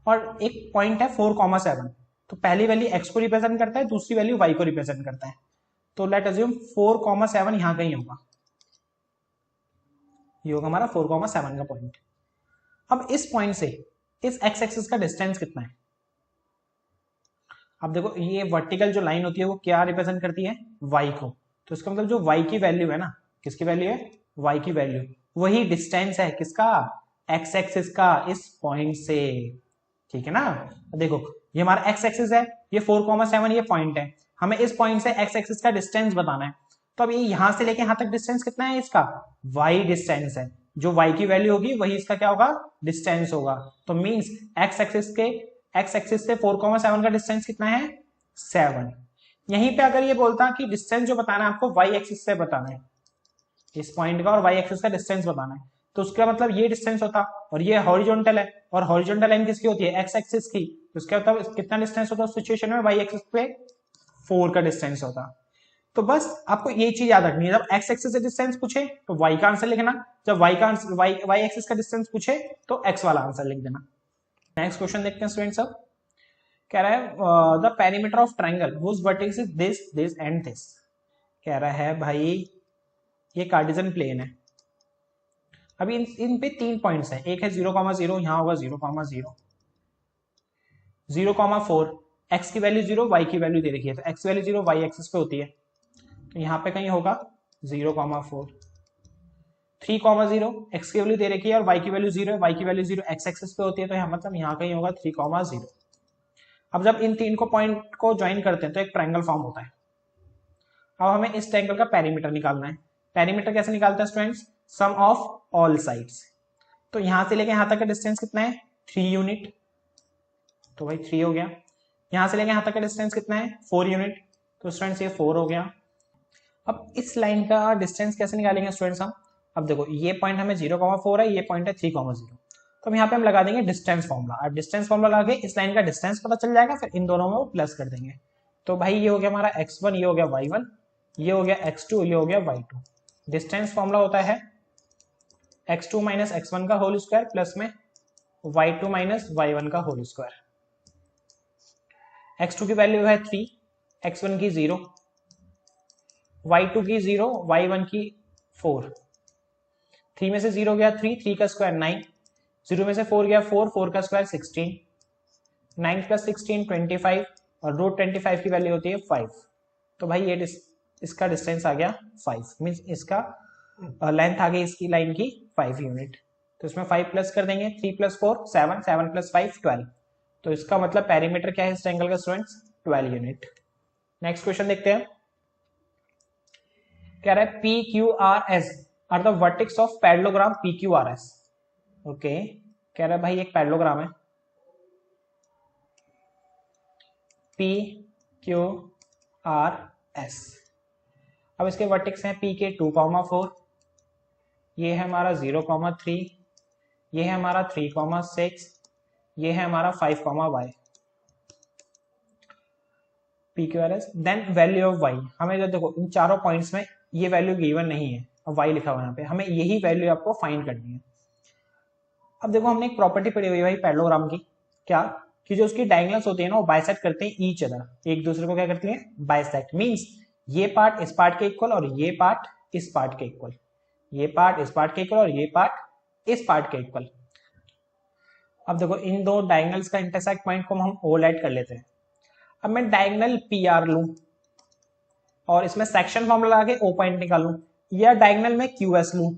और एक पॉइंट है 4,7, तो पहली वैल्यू एक्स को रिप्रेजेंट करता है, दूसरी वैल्यू वाई को रिप्रेजेंट करता है। तो लेट अज्यूम 4,7 यहां कहीं होगा, ये होगा हमारा 4,7 का पॉइंट। अब इस पॉइंट से इस एक्स एक्सिस का डिस्टेंस कितना है। अब देखो ये वर्टिकल जो लाइन होती है वो क्या रिप्रेजेंट करती है, वाई को, तो इसका मतलब जो वाई की वैल्यू है ना, किसकी वैल्यू है, वाई की वैल्यू, वही डिस्टेंस है किसका, एक्स एक्सिस का, इस पॉइंट से। ठीक है ना, देखो ये हमारा एक्स एक्सिस है, ये 4,7 ये पॉइंट है, हमें इस पॉइंट से एक्स एक्सिस का डिस्टेंस बताना है। तो अब ये यहां से लेके यहां तक डिस्टेंस कितना है इसका, वाई डिस्टेंस है, जो वाई की वैल्यू होगी वही इसका क्या होगा, डिस्टेंस होगा। तो मींस एक्स एक्सिस से 4,7 का डिस्टेंस कितना है, 7। यहीं पे अगर ये बोलता कि डिस्टेंस जो बताना है आपको वाई एक्सिस से बताना है, इस पॉइंट का और वाई एक्सिस का डिस्टेंस बताना है, तो उसका मतलब ये डिस्टेंस होता, और ये हॉरिजॉन्टल है, और हॉरिजॉन्टल लाइन किसकी होती है, एक्स एक्सिस की, तो उसका मतलब कितना डिस्टेंस होता है उस सिचुएशन में, वाई एक्सिस पे 4 का डिस्टेंस होता। तो बस आपको ये चीज याद रखनी है, जब एक्स एक्सिस से डिस्टेंस पूछे तो वाई का आंसर लिखना, जब वाई का आंसर वाई एक्सिस का डिस्टेंस पूछे तो एक्स वाला आंसर लिख देना। नेक्स्ट क्वेश्चन देखते हैं स्टूडेंट्स। अब कह रहा है the perimeter of triangle whose vertex is this this and this. कह रहा है भाई ये कार्टेशियन प्लेन है, अभी इन पे 3 पॉइंट्स हैं, एक है 0,0, यहां होगा 0,0, 0,4, एक्स की वैल्यू 0, वाई की वैल्यू दे रखी है, तो एक्स वैल्यू 0 वाई एक्सिस पे होती है, तो यहाँ पे कहीं होगा 0,4, 3,0, एक्स की वैल्यू दे रखी है और वाई की वैल्यू 0 है, वाई की वैल्यू 0 एक्स एक्सिस पे होती है, तो यहाँ मतलब यहाँ कहीं होगा 3,0। अब जब इन 3 को पॉइंट को ज्वाइन करते हैं तो एक ट्रायंगल फॉर्म होता है। अब हमें इस ट्रायंगल का पेरीमीटर निकालना है। पेरीमीटर कैसे निकालते हैं students, sum of all sides. तो यहां से लेके यहां तक का डिस्टेंस कितना है, 3 यूनिट, तो भाई 3 हो गया। यहां से लेके यहां तक का डिस्टेंस कितना है, 4 यूनिट, तो स्टूडेंट्स ये 4 हो गया। अब इस लाइन का डिस्टेंस कैसे निकालेंगे स्टूडेंट्स हम, अब देखो ये पॉइंट हमें 0,4 है, ये पॉइंट है 3,0, तो हम यहाँ पे हम लगा देंगे डिस्टेंस फॉर्मूला। अब डिस्टेंस फॉर्मूला लगा के इस लाइन का डिस्टेंस पता चल जाएगा, फिर इन दोनों में वो प्लस कर देंगे। तो भाई ये हो गया हमारा x1, ये हो गया y1, ये हो गया x2, ये हो गया y2। डिस्टेंस फॉर्मूला होता है x2 माइनस x1 का होल स्क्वायर प्लस में y2 माइनस y1 का होल स्क्वायर। x2 की वैल्यू है 3, x1 की 0, y2 की 0, y1 की 4, 3 में से 0 गया 3, 3 का स्क्वायर 9, 0 में से 4 गया 4, 4 का स्क्वायर 16, 9 प्लस 16 25, और रूट 25 की वैल्यू होती है 5। तो भाई ये इसका डिस्टेंस आ गया 5, मींस इसका लेंथ आ गई इसकी लाइन की 5 यूनिट। तो इसमें 5 प्लस कर देंगे, 3 प्लस 4 7, 7 प्लस 5 12, तो इसका मतलब पेरीमीटर क्या है इस ट्रायंगल का स्टूडेंट्स, 12 यूनिट। नेक्स्ट क्वेश्चन देखते हैं। कह रहा है P Q R S R the vertex of parallelogram P Q R S. Okay, कह रहा है भाई एक पैरेललोग्राम है, पी क्यू आर एस। अब इसके वर्टेक्स हैं पी के 2,4, ये है हमारा 0,3, ये है हमारा 3,6, ये है हमारा 5,y। P Q R S. Then value of Y, हमें जो देखो इन चारों पॉइंट्स में ये वैल्यू गिवन नहीं है और वाई लिखा हुआ है यहाँ पे, हमें यही वैल्यू आपको फाइंड करनी है। अब देखो हमने एक प्रॉपर्टी पढ़ी हुई है भाई पैरेललोग्राम की, क्या कि जो उसकी डायगोनल्स होती है ना वो बाइसेक्ट करते हैं ईच अदर, एक दूसरे को क्या करती हैं, बाइसेक्ट। मींस ये पार्ट इस पार्ट के इक्वल और ये पार्ट इस पार्ट के इक्वल, ये पार्ट इस पार्ट के इक्वल और ये पार्ट इस पार्ट के इक्वल। अब देखो इन दो डायगोनल्स का इंटरसेक्ट पॉइंट को हम ओवरलैप कर लेते हैं। अब मैं डायगोनल पी आर लूं और इसमें सेक्शन फॉर्मूला लगा के ओ पॉइंट निकालूं, या डायगोनल में क्यू एस लूं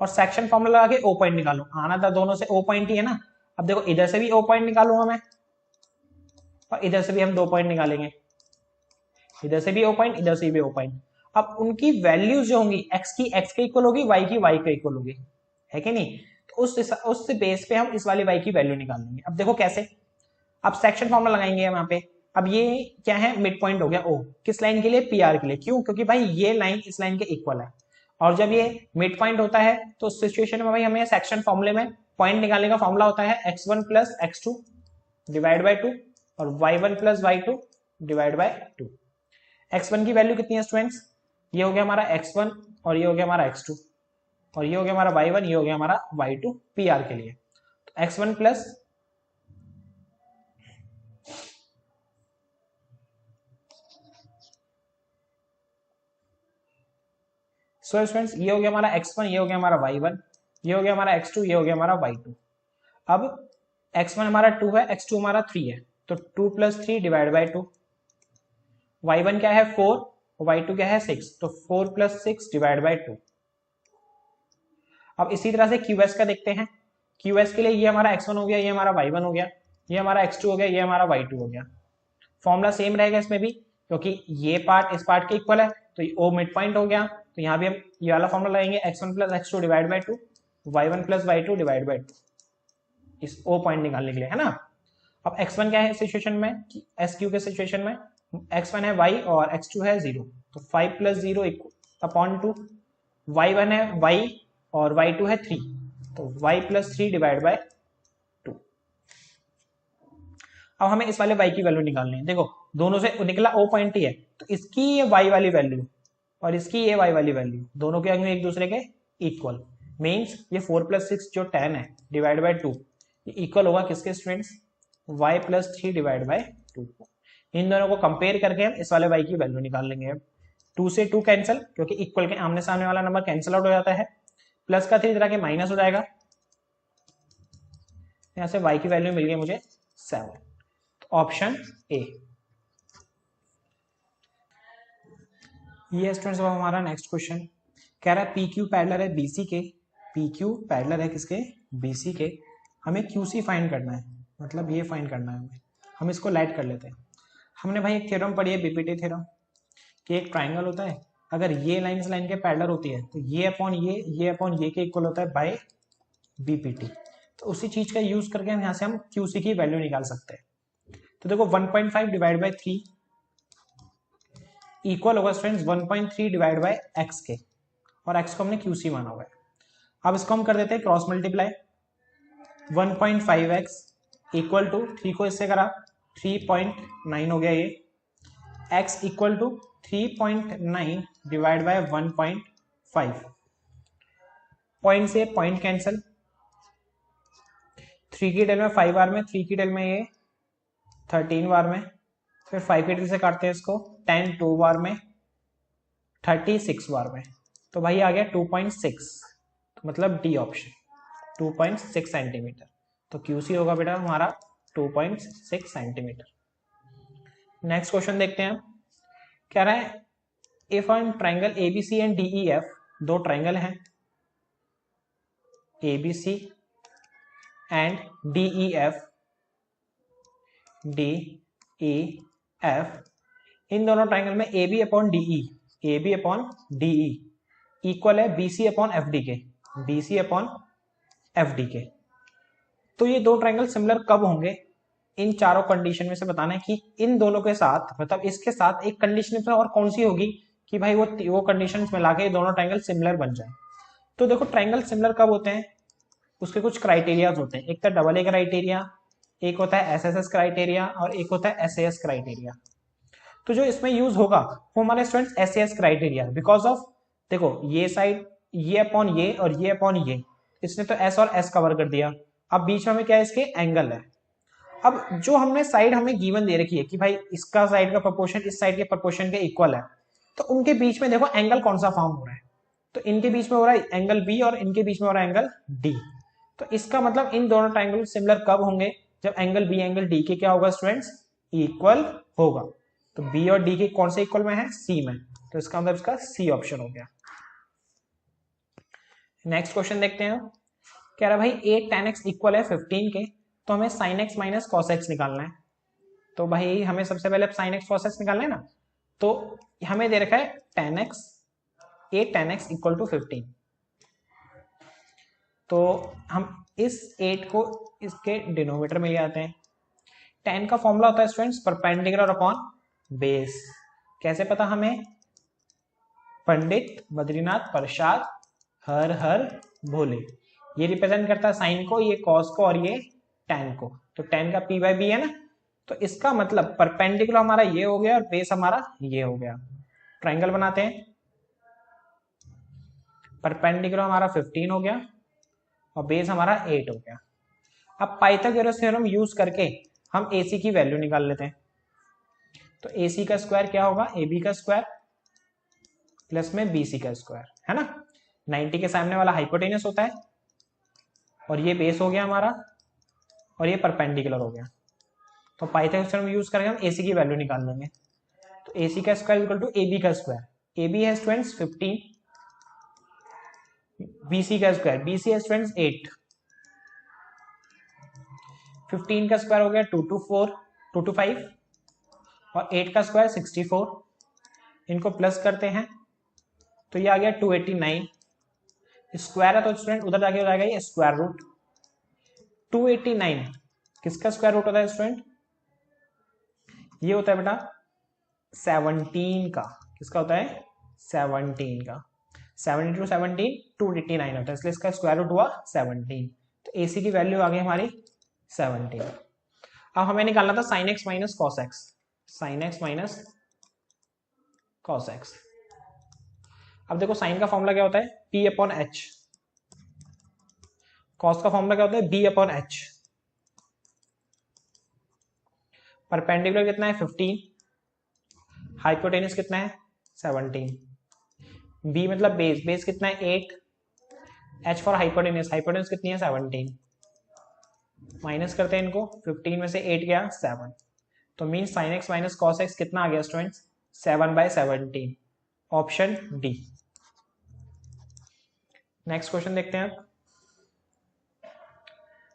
और सेक्शन फॉर्मूला लगा के ओ पॉइंट निकालूं, आना था दोनों से ओ पॉइंट ही है ना। अब देखो इधर से भी ओ पॉइंट निकालूंगा मैं और इधर से भी हम 2 पॉइंट निकालेंगे, इधर से भी ओ पॉइंट इधर से भी ओ पॉइंट। अब उनकी वैल्यूज जो होंगी एक्स की एक्स के इक्वल होगी, वाई की वाई के इक्वल होगी, है कि नहीं। तो उस बेस पे हम इस वाली वाई की वैल्यू निकाल लेंगे। अब देखो कैसे, अब सेक्शन फॉर्मूला लगाएंगे हम यहाँ पे। अब ये क्या है, मिड पॉइंट हो गया ओ, किस लाइन के लिए, पी आर के लिए। क्यों, क्योंकि भाई ये लाइन इस लाइन के इक्वल है और जब ये मिड पॉइंट होता है तो उस सिचुएशन में भाई हमें सेक्शन फॉर्मूले में पॉइंट निकालने का फॉर्मूला होता है x1 plus x2 divide by 2 और y1 plus y2 divide by 2। x1 की वैल्यू कितनी है स्टूडेंट्स, ये हो गया हमारा x1 और ये हो गया हमारा x2 और ये हो गया हमारा y1, ये हो गया हमारा y2 पी आर के लिए। तो x1 प्लस सो स्टूडेंट्स ये हो गया हमारा x1, ये हो गया हमारा y1, ये हो गया हमारा x2, ये हो गया हमारा y2। अब x1 हमारा 2 है, x2 हमारा 3 है, तो 2 प्लस 3 डिवाइड बाय 2। y1 क्या है 4, y2 क्या है 6, तो 4 प्लस 6 डिवाइड बाय 2। अब इसी तरह से qs का देखते हैं। qs के लिए ये हमारा x1 हो गया, ये हमारा y1 हो गया, ये हमारा x2 हो गया, ये हमारा y2 हो गया। फॉर्मूला सेम रहेगा इसमें भी, क्योंकि ये पार्ट इस पार्ट के इक्वल है तो ये ओ मिड पॉइंट हो गया। तो यहाँ भी हम ये वाला फॉर्मूला लगाएंगे x1 plus x2 divide by 2, y1 plus y2 divide by 2, इस ओ पॉइंट निकालने के लिए, है ना। अब x1 क्या है सिचुएशन में, SQ के सिचुएशन में x1 है y और x2 है 0, तो 5 प्लस 0 अपॉन 2, y1 है y और y2 है 3, तो y प्लस 3 डिवाइड बाय 2। अब हमें इस वाले y की वैल्यू निकालनी है। देखो दोनों से निकला ओ पॉइंट ही है, तो इसकी ये y वाली वैल्यू और इसकी ये y वाली वैल्यू दोनों के आगे एक दूसरे के इक्वल। मींस ये 4 प्लस 6 जो 10 है डिवाइड बाय 2, ये इक्वल होगा किसके students, y plus 3 divide by 2। इन दोनों को कंपेयर करके हम इस वाले y की वैल्यू निकाल लेंगे। 2 से 2 कैंसिल, क्योंकि इक्वल के आमने सामने वाला नंबर कैंसिल आउट हो जाता है, प्लस का 3 तरह के माइनस हो जाएगा। यहां से y की वैल्यू मिल गई मुझे 7, ऑप्शन ए। ये स्टूडेंट्स अब हमारा नेक्स्ट क्वेश्चन कह रहा है पी क्यू पैरेलल है बीसी के, पी क्यू पैरेलल है किसके, बीसी के, हमें क्यूसी फाइंड करना है, मतलब ये फाइंड करना है हमें। हम इसको लाइट कर लेते हैं। हमने भाई एक थ्योरम पढ़ी है बीपीटी थ्योरम कि एक ट्राइंगल होता है, अगर ये लाइन इस लाइन के पैरेलल होती है तो ये अपॉन ये के इक्वल होता है बाय बीपीटी। तो उसी चीज का यूज करके हम यहाँ से हम क्यूसी की वैल्यू निकाल सकते हैं। तो देखो 1.5 डिवाइड बाय 3 इक्वल होगा स्टूडेंट्स 1.3 डिवाइड बाय एक्स के, और एक्स को हमने क्यूसी माना हुआ है। अब इसको हम कर देते हैं cross multiply, 1.5x equal to 3 को इससे करा 3.9 हो गया ये, x equal to 3.9 divide by 1.5, point से पॉइंट कैंसिल, 3 की डेल में 5 बार में, 3 की डेल में ये 13 बार में, फिर 5 की डेल से काटते हैं इसको 10 2 बार में, 36 बार में, तो भाई आ गया 2.6, तो मतलब डी ऑप्शन 2.6 सेंटीमीटर। तो क्यूसी होगा बेटा हमारा 2.6 सेंटीमीटर। नेक्स्ट क्वेश्चन देखते हैं। कह रहा है if on triangle ABC and DEF, दो ट्राइंगल हैं एबीसी एंड डीईएफ, इन दोनों ट्राइंगल में A B upon DE equal है बीसी अपॉन एफ डी के। तो ये दो ट्राइंगल सिमिलर कब होंगे, इन चारों कंडीशन में से बताना है कि इन दोनों के साथ मतलब इसके साथ एक कंडीशन और कौन सी होगी कि भाई वो कंडीशंस मिला के दोनों ट्रायंगल सिमिलर बन जाए। तो देखो ट्रायंगल सिमिलर कब होते हैं, उसके कुछ क्राइटेरियाज होते हैं। एक तो डबल ए क्राइटेरिया, एक होता है एसएसएस क्राइटेरिया और एक होता है एसएएस क्राइटेरिया। तो जो इसमें यूज होगा वो हमारे students SAS criteria, because of देखो ये साइड ये अपॉन ये और ये अपॉन ये, इसने तो एस और एस कवर कर दिया। अब बीच में हमें क्या है, इसके एंगल है। अब जो हमने साइड हमें गिवन दे रखी है कि भाई इसका साइड का प्रोपोर्शन इस साइड के प्रोपोर्शन के इक्वल है, तो उनके बीच में देखो एंगल कौन सा फॉर्म हो रहा है, तो इनके बीच में हो रहा है एंगल बी और इनके बीच में हो रहा है एंगल डी। तो इसका मतलब इन दोनों ट्रायंगल सिमिलर कब होंगे, जब एंगल बी एंगल डी के क्या होगा स्टूडेंट्स, इक्वल होगा। तो बी और डी के कौन से इक्वल में है, सी में, तो इसका मतलब इसका सी ऑप्शन हो गया। नेक्स्ट क्वेश्चन देखते हैं। कह रहा भाई 8 tan x इक्वल है 15 के, तो हमें sin x minus cos x निकालना है। तो भाई हमें सबसे पहले sin x cos x निकालना है ना, तो हमें दे रखा है tan x 8 tan x equal to 15। तो हम इस 8 को इसके डिनोमिनेटर में ले आते हैं। tan का फॉर्मूला होता है स्टूडेंट्स परपेंडिकुलर अपॉन बेस। कैसे पता हमें, पंडित बद्रीनाथ प्रसाद हर हर भोले, ये रिप्रेजेंट करता है साइन को, ये कॉस को और ये tan को। तो tan का p बाई बी है ना, तो इसका मतलब परपेंडिकुलर हमारा ये हो गया और बेस हमारा ये हो गया। ट्रायंगल बनाते हैं, परपेंडिकुलर हमारा 15 हो गया और बेस हमारा 8 हो गया। अब पाइथागोरस थ्योरम यूज करके हम AC की वैल्यू निकाल लेते हैं। तो AC का स्क्वायर क्या होगा, AB का स्क्वायर प्लस में BC का स्क्वायर, है ना। 90 के सामने वाला हाइपोटेनस होता है और ये बेस हो गया हमारा और ये परपेंडिकुलर हो गया। तो पाइथागोरस थ्योरम यूज करके हम AC की वैल्यू निकाल लेंगे। तो AC का स्क्वायर इक्वल टू AB का स्क्वायर, AB है स्टूडेंट्स 15, BC का स्क्वायर, BC है स्टूडेंट्स 8, 15 का स्क्वायर हो गया 2 to 5 और 8 का स्क्वायर 64। इनको प्लस करते हैं तो ये आ गया 289। स्क्वायर है तो स्टूडेंट उधर जाके हो जाएगा ये स्क्वायर रूट। 289 किसका स्क्वायर रूट होता है स्टूडेंट, ये होता है बेटा 17 का। किसका होता है, 17 का। 70 to 17 289 होता है, इसलिए इसका स्क्वायर रूट हुआ 17। तो AC की वैल्यू आ गई हमारी 17। अब हमें निकालना था sin x minus cos x, sin x minus cos x। अब देखो साइन का फॉर्मूला क्या होता है, P अपॉन H, cos का फॉर्मूला क्या होता है, B अपॉन H। परपेंडिकुलर कितना है 15, हाइपोटेनस कितना है 17, B मतलब बेस, बेस कितना है 8, H फॉर हाइपोटेनस, हाइपोटेनस कितनी है 17। माइनस करते हैं इनको, 15 में से 8 गया 7, तो mean sin x minus cos x कितना आ गया students 7/17, option D. Next question देखते हैं।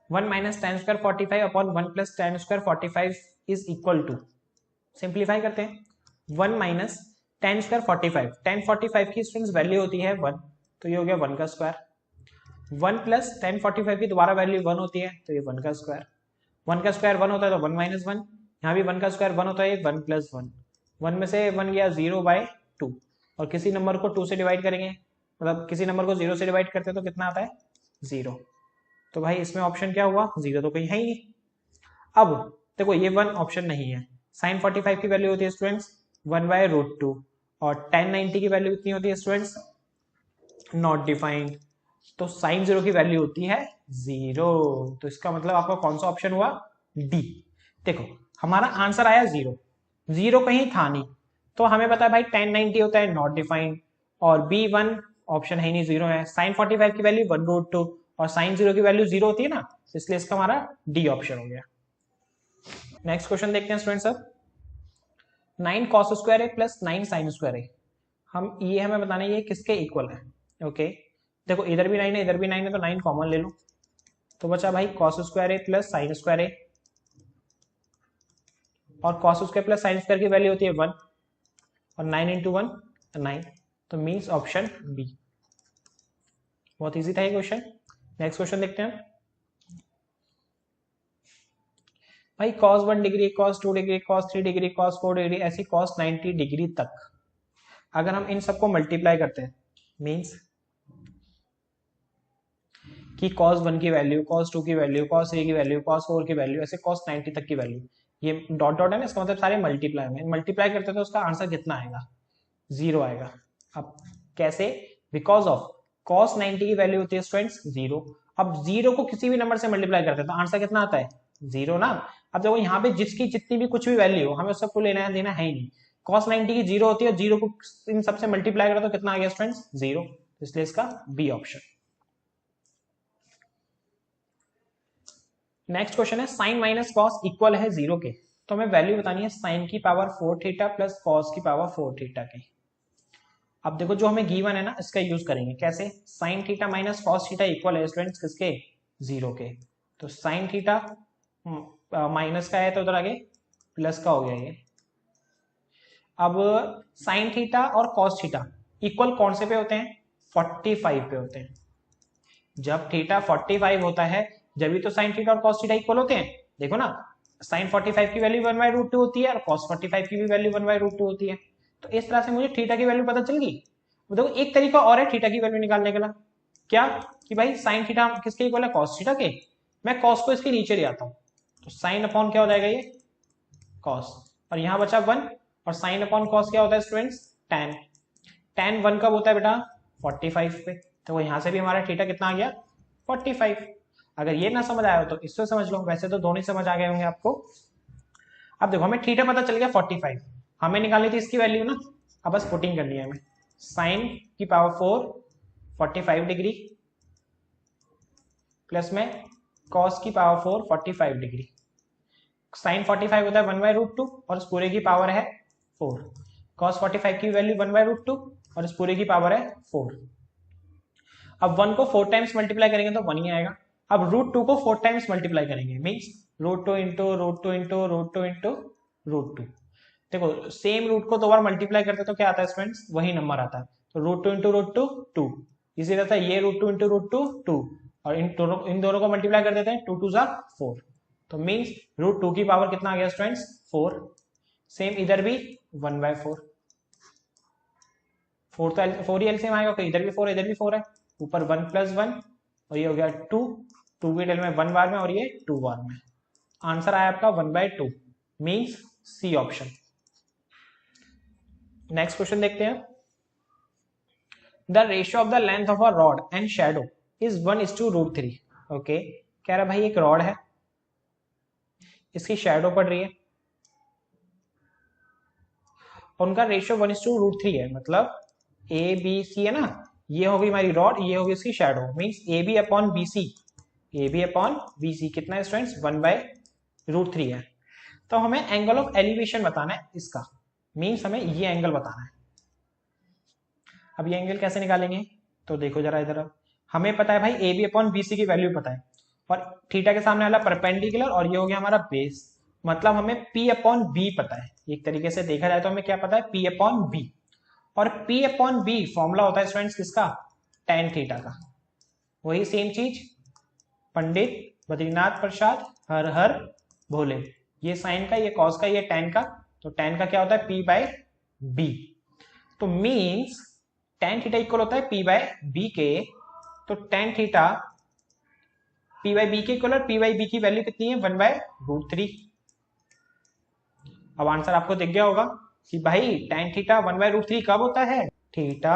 1 minus tan square 45 upon 1 plus tan square 45 is equal to, simplify करते हैं। 1 माइनस tan स्क्वायर 45, tan 45 की स्ट्रिंग्स वैल्यू होती है 1, तो ये हो गया 1 का स्क्वायर। 1 प्लस tan 45 की दोबारा वैल्यू 1 होती है, तो ये 1 का स्क्वायर। 1 का स्क्वायर 1 होता है तो 1 माइनस 1, यहाँ भी 1 का स्क्वायर 1 होता है, 1 प्लस 1। 1 में से 1 गया 0/2 और किसी नंबर को 2 से डिवाइड करेंगे, मतलब किसी नंबर को 0 से डिवाइड करते हैं तो कितना आता है 0। तो भाई इसमें ऑप्शन क्या हुआ, 0 तो कहीं है ही नहीं। अब देखो ये 1 ऑप्शन नहीं है। sin 45 की वैल्यू होती है स्टूडेंट्स 1/√2 और tan 90 की वैल्यू कितनी होती है स्टूडेंट्स, नॉट डिफाइंड। तो sin 0 की वैल्यू होती है 0। तो इसका मतलब आपका कौन सा ऑप्शन हुआ, डी। देखो हमारा आंसर आया 0, 0 कहीं था नहीं, तो हमें पता है भाई tan 90 होता है नॉट डिफाइंड और B1 ऑप्शन है नहीं, 0 है। sin 45 की वैल्यू 1/√2 और sin 0 की वैल्यू 0 होती है ना, इसलिए इसका हमारा डी ऑप्शन हो गया। नेक्स्ट क्वेश्चन देखते हैं स्टूडेंट्स। अब 9 cos स्क्वायर है प्लस 9 sin स्क्वायर है, हम ये हमें बताना है ये किसके इक्वल है। ओके देखो इधर भी 9 है इधर भी 9 है, तो 9 कॉमन ले लो, तो बचा भाई cos स्क्वायर है प्लस sin स्क्वायर है, और cos square plus sin square की वैल्यू होती है 1 और 9 इंटू 1 9, तो मीन्स ऑप्शन बी। बहुत इजी था ये क्वेश्चन। नेक्स्ट क्वेश्चन देखते हैं। भाई cos 1 degree, cos 2 degree, cos 3 degree, cos 4 degree, ऐसी cos 90 डिग्री तक अगर हम इन सबको मल्टीप्लाई करते हैं, मीन्स कि cos 1 की वैल्यू, cos 2 की वैल्यू, cos 3 की वैल्यू, cos 4 की वैल्यू, ऐसे cos 90 तक की वैल्यू, ये डॉट डॉट है ना, इसका मतलब सारे मल्टीप्लाई में, मल्टीप्लाई करते तो उसका आंसर कितना आएगा, 0 आएगा। अब कैसे, बिकॉज ऑफ cos 90 की वैल्यू होती है स्टूडेंट्स 0। अब 0 को किसी भी नंबर से मल्टीप्लाई करते हैं तो आंसर कितना आता है, 0 ना। अब देखो यहाँ पे जिसकी जितनी भी कुछ भी वैल्यू हो, हमें सबको लेना है देना है ही नहीं। cos 90 की 0 होती है, 0 को इन सबसे मल्टीप्लाई करो तो कितना आ गया स्टूडेंट्स, 0। इसलिए इसका बी ऑप्शन। नेक्स्ट क्वेश्चन है साइन माइनस कॉस इक्वल है 0 के, तो हमें वैल्यू बतानी है साइन की पावर 4 थीटा प्लस कॉस की पावर 4 थीटा की। अब देखो जो हमें गिवन है ना, इसका यूज करेंगे कैसे, sine theta minus cos theta equal है स्टूडेंट्स किसके, 0 के। तो साइन थीटा माइनस का है तो उधर आगे प्लस का हो गया ये। अब साइन थीटा और कॉस थीटा इक्वल कौन से पे होते हैं, 45 पे होते हैं। जब थीटा 45 होता है जब भी तो साइन थीटा और कॉस थीटा इक्वल होते हैं। देखो ना, साइन 45 की वैल्यू 1/√2 होती है और कॉस 45 की भी वैल्यू 1/√2 होती है। तो इस तरह से मुझे थीटा की वैल्यू पता चल गई। देखो एक तरीका और है थीटा की वैल्यू निकालने का, क्या कि भाई साइन थीटा किसके इक्वल है, कॉस थीटा के। मैं कॉस को इसके नीचे ले आता हूँ, तो साइन अपॉन क्या हो जाएगा ये, कॉस, और यहाँ बचा 1, और साइन अपॉन कॉस क्या होता है स्टूडेंट्स, tan। tan 1 कब होता है बेटा, 45 पे। तो यहाँ से भी हमारा थीटा कितना आ गया, 45। अगर ये ना समझ आया हो तो इससे समझ लो, वैसे तो दोनों ही समझ आ गए होंगे आपको। अब देखो हमें थीटा पता चल गया 45, हमें निकालनी थी इसकी वैल्यू ना। अब बस पुटिंग करनी है हमें, साइन की पावर 4 45 डिग्री प्लस में कॉस की पावर 4 45 डिग्री। साइन 45 होता है 1/√2 और इस पूरे की पावर है 4। कॉस 45 की वैल्यू 1/√2 और इस पूरे की पावर है 4। अब 1 को 4 टाइम्स मल्टीप्लाई करेंगे तो 1 ही आएगा। अब √2 को 4 टाइम्स मल्टीप्लाई करेंगे, मीन्स √2 इंटू √2 इंटू √2 इंटू √2। देखो सेम रूट को 2 बार मल्टीप्लाई करते तो क्या आता है स्टूडेंट्स, वही नंबर आता है। तो √2 इंटू √2 2, इसी तरह से ये √2 इंटू √2 2, और इन दोनों को मल्टीप्लाई कर देते हैं, 2 2 4। तो मीन्स √2 की पावर कितना आ गया स्टूडेंट्स, 4। सेम इधर भी 1/4, 4 तो 4 ही एलसीएम आएगा, तो इधर भी 4 इधर भी 4 है, ऊपर 1 + 1 और ये हो गया 2, 2 की टेल में 1 बार में और ये 2 बार में। आंसर आया आपका 1/2, means C option. Next question देखते हैं, the ratio of the length of a rod and shadow is 1:√3। Okay, कह रहा भाई एक रॉड है, इसकी शैडो पड़ रही है, उनका रेशियो 1:√3 है, मतलब ए बी सी है ना, ये होगी हमारी रॉड, ये होगी इसकी shadow, means A B upon B C, A B upon B C कितना है स्टूडेंट्स, 1/√3 है। तो हमें एंगल ऑफ एलिवेशन बताना है इसका, मीन्स हमें ये एंगल बताना है। अब ये एंगल कैसे निकालेंगे, तो देखो जरा इधर, हमें पता है भाई A B upon B C की वैल्यू पता है, और थीटा के सामने वाला परपेंडिकुलर, और ये हो गया हमारा बेस, मतलब हमें P अपॉन बी पता है। एक तरीके से देखा जाए तो हमें क्या पता है, P अपॉन बी, और P अपॉन बी फॉर्मूला होता है स्टूडेंट्स किसका, tan थीटा का। वही सेम चीज पंडित बद्रीनाथ प्रसाद हर हर भोले, ये साइन का, ये कॉस का, ये tan का, तो tan का क्या होता है, P/b। तो मीन्स tan थीटा इक्वल होता है P/b के, तो tan थीटा P/b के इक्वल, और P/b की वैल्यू कितनी है, 1/√3। अब आंसर आपको दिख गया होगा कि भाई tan थीटा 1/√3 कब होता है, थीटा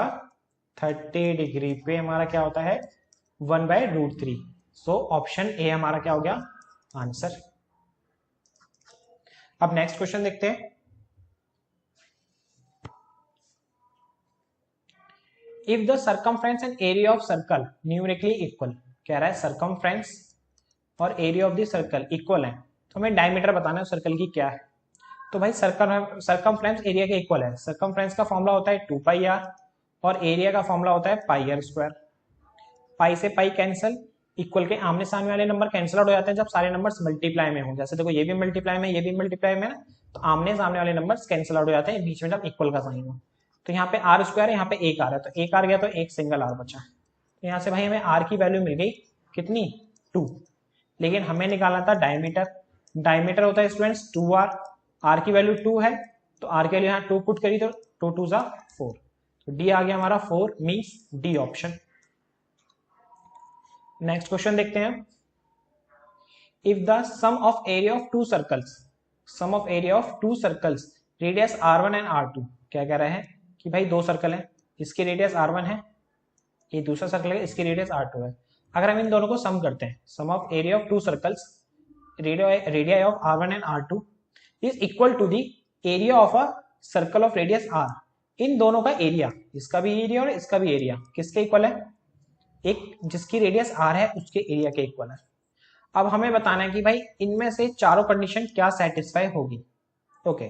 30 डिग्री पे हमारा क्या होता है, 1/√3। सो ऑप्शन ए हमारा क्या हो गया आंसर। अब नेक्स्ट क्वेश्चन देखते हैं, if the circumference and area of circle numerically equal, कह रहा है सर्कमफ्रेंस और area of the circle equal है, तो हमें डायमीटर बताना है सर्कल की क्या है। तो भाई सर्कमफ्रेंस एरिया के इक्वल है, सर्कमफ्रेंस का फॉर्मूला होता है 2πr और एरिया का फॉर्मूला होता है πr²। पाई से पाई कैंसिल, इक्वल के आमने सामने वाले नंबर कैंसिल आउट हो जाते हैं जब सारे नंबर्स मल्टीप्लाई में हो, जैसे देखो ये भी मल्टीप्लाई में, ये भी मल्टीप्लाई में, तो आमने सामने वाले नंबर्स कैंसिल आउट हो जाते हैं बीच में जब इक्वल का साइन हो। तो यहाँ पे r² है, यहाँ पे 1 r है, तो 1 r गया तो एक सिंगल r बचा, तो यहाँ से भाई हमें r की वैल्यू मिल गई कितनी, 2। लेकिन हमें निकालना था डायमीटर, डायमीटर होता है स्टूडेंट्स 2r, r की वैल्यू 2 है तो r की वैल्यू यहाँ 2 पुट करी तो 2 2 जा 4, तो डी आ गया हमारा 4, means D option. Next question देखते हैं। If the sum of area of two circles, sum of area of two circles radius r1 and r2, क्या कह रहे हैं कि भाई दो सर्कल है, इसकी रेडियस r1 है, ये दूसरा सर्कल है इसकी रेडियस r2 है। अगर हम इन दोनों को सम करते हैं, sum of area of two circles radii of r1 and r2 is equal to the area of a circle of radius r। इन दोनों का एरिया, इसका भी एरिया और इसका भी एरिया किसके इक्वल है, एक जिसकी रेडियस r है उसके एरिया के इक्वल है। अब हमें बताना है कि भाई इनमें से चारों कंडीशन क्या सेटिस्फाई होगी। ओके,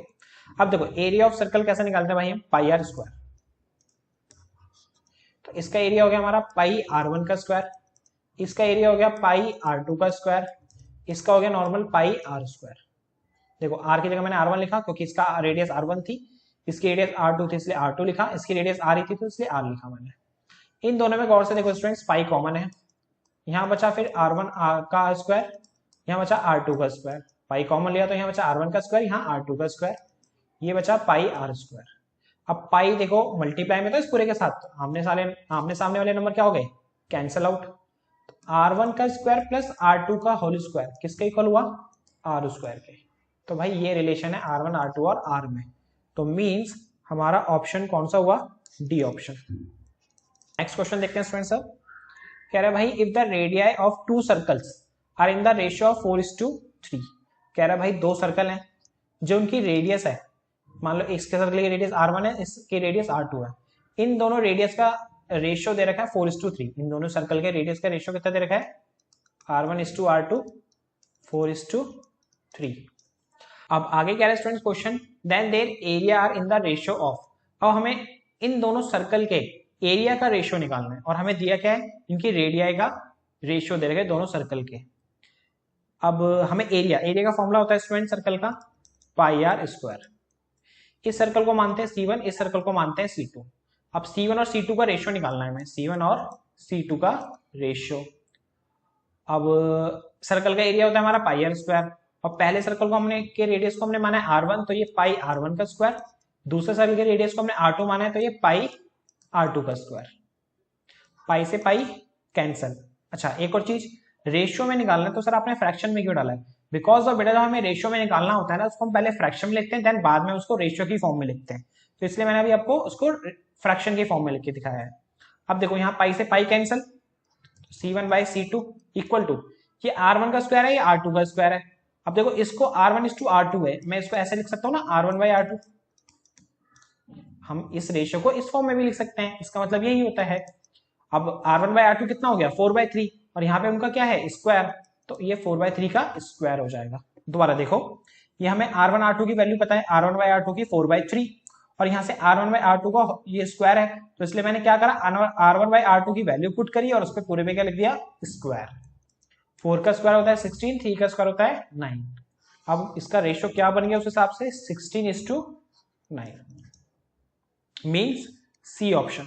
अब देखो एरिया ऑफ सर्कल कैसे निकालते हैं भाई हम, पाई आर स्क्वायर, तो इसका एरिया हो गया हमारा पाई r1 का स्क्वायर, इसका एरिया हो गया पाई r2 का स्क्वायर, इसका हो गया नॉर्मल पाई r स्क्वायर। देखो r की जगह मैंने r1 लिखा क्योंकि इसका रेडियस r1 थी, इसकी रेडियस r2 थी इसलिए r2 लिखा, इसकी रेडियस r थी तो इसलिए r लिखा मैंने। इन दोनों में गौर से देखो स्टूडेंट्स, पाई कॉमन है, यहाँ बचा फिर r1 का स्क्वायर, यहाँ बचा r2 का स्क्वायर, पाई कॉमन लिया तो यहाँ बचा r1 का स्क्वायर, यहाँ r2 का स्क्वायर, ये बचा पाई r स्क्वायर। अब पाई देखो मल्टीप्लाई में तो इस पूरे के साथ आमने सामने वाले नंबर क्या हो गए, कैंसल आउट। r1 का स्क्वायर प्लस r2 का होल स्क्वायर किसके इक्वल हुआ, r स्क्वायर के। तो भाई ये रिलेशन है r1 r2 और r में, तो मींस हमारा ऑप्शन कौन सा हुआ, डी ऑप्शन। नेक्स्ट क्वेश्चन देखते हैं स्टूडेंट सर, कह रहा है भाई if the radii of two circles are in the ratio of 4:3, कह रहा है भाई दो सर्कल हैं जो उनकी रेडियस है, मान लो इसके सर्कल की रेडियस r1 है, इसकी रेडियस r2 है, इन दोनों रेडियस का रेशियो दे रखा है 4:3, इन दोनों सर्कल के रेडियस का रेशियो कितना दे रखा है, r1:r2 4:3। अब आगे क्या है students question, then their area are in the ratio of, अब हमें इन दोनों सर्कल के एरिया का रेशियो निकालना है और हमें दिया क्या है, इनकी रेडियाई का रेशियो दे रखे हैं दोनों सर्कल के। अब हमें एरिया का फॉर्मूला होता है स्टूडेंट सर्कल का पाई आर स्क्वायर, इस सर्कल को मानते हैं C1, इस सर्कल को मानते हैं C2। अब C1 और C2 का रेशियो निकालना है हमें, C1 और C2 का रेशियो। अब सर्कल का एरिया होता है हमारा पाई आर स्क्वायर, और पहले सर्कल को हमने के रेडियस को हमने माना है r1 तो ये पाई r1 का स्क्वायर, दूसरे सर्कल के रेडियस को हमने r2 माना है तो ये पाई r2 का स्क्वायर, पाई से पाई कैंसल। अच्छा एक और चीज, रेशियो में निकालना है तो सर आपने फ्रैक्शन में क्यों डाला है, बिकॉज ऑफ बेटा जब हमें रेशियो में निकालना होता है ना उसको हम पहले फ्रैक्शन में लिखते हैं, देन बाद में उसको रेशियो की फॉर्म में लिखते हैं, तो इसलिए मैंने अभी आपको उसको फ्रैक्शन की फॉर्म में लिख के दिखाया है। अब देखो यहाँ पाई से पाई कैंसल, C1/C2 इक्वल टू, ये r1 का स्क्वायर है, ये r2 का स्क्वायर है। अब देखो इसको r1:r2 है, मैं इसको ऐसे लिख सकता हूँ ना r1/r2, हम इस रेशियो को इस फॉर्म में भी लिख सकते हैं, इसका मतलब यही होता है। अब r1/r2 कितना हो गया 4/3, और यहाँ पे उनका क्या है स्क्वायर, तो ये 4/3 का स्क्वायर हो जाएगा। दोबारा देखो, ये हमें r1 r2 की वैल्यू पता है, r1/r2 की 4/3, और यहाँ से r1/r2 का ये स्क्वायर है, तो इसलिए मैंने क्या करा, r1/r2 की वैल्यू पुट करी और उस पर पूरे पे क्या लिख दिया स्क्वायर। 4 का स्क्वायर होता है 16, 3 का स्क्वायर होता है 9। अब इसका रेशियो क्या बन गया उस हिसाब से 16:9, मीन्स सी ऑप्शन।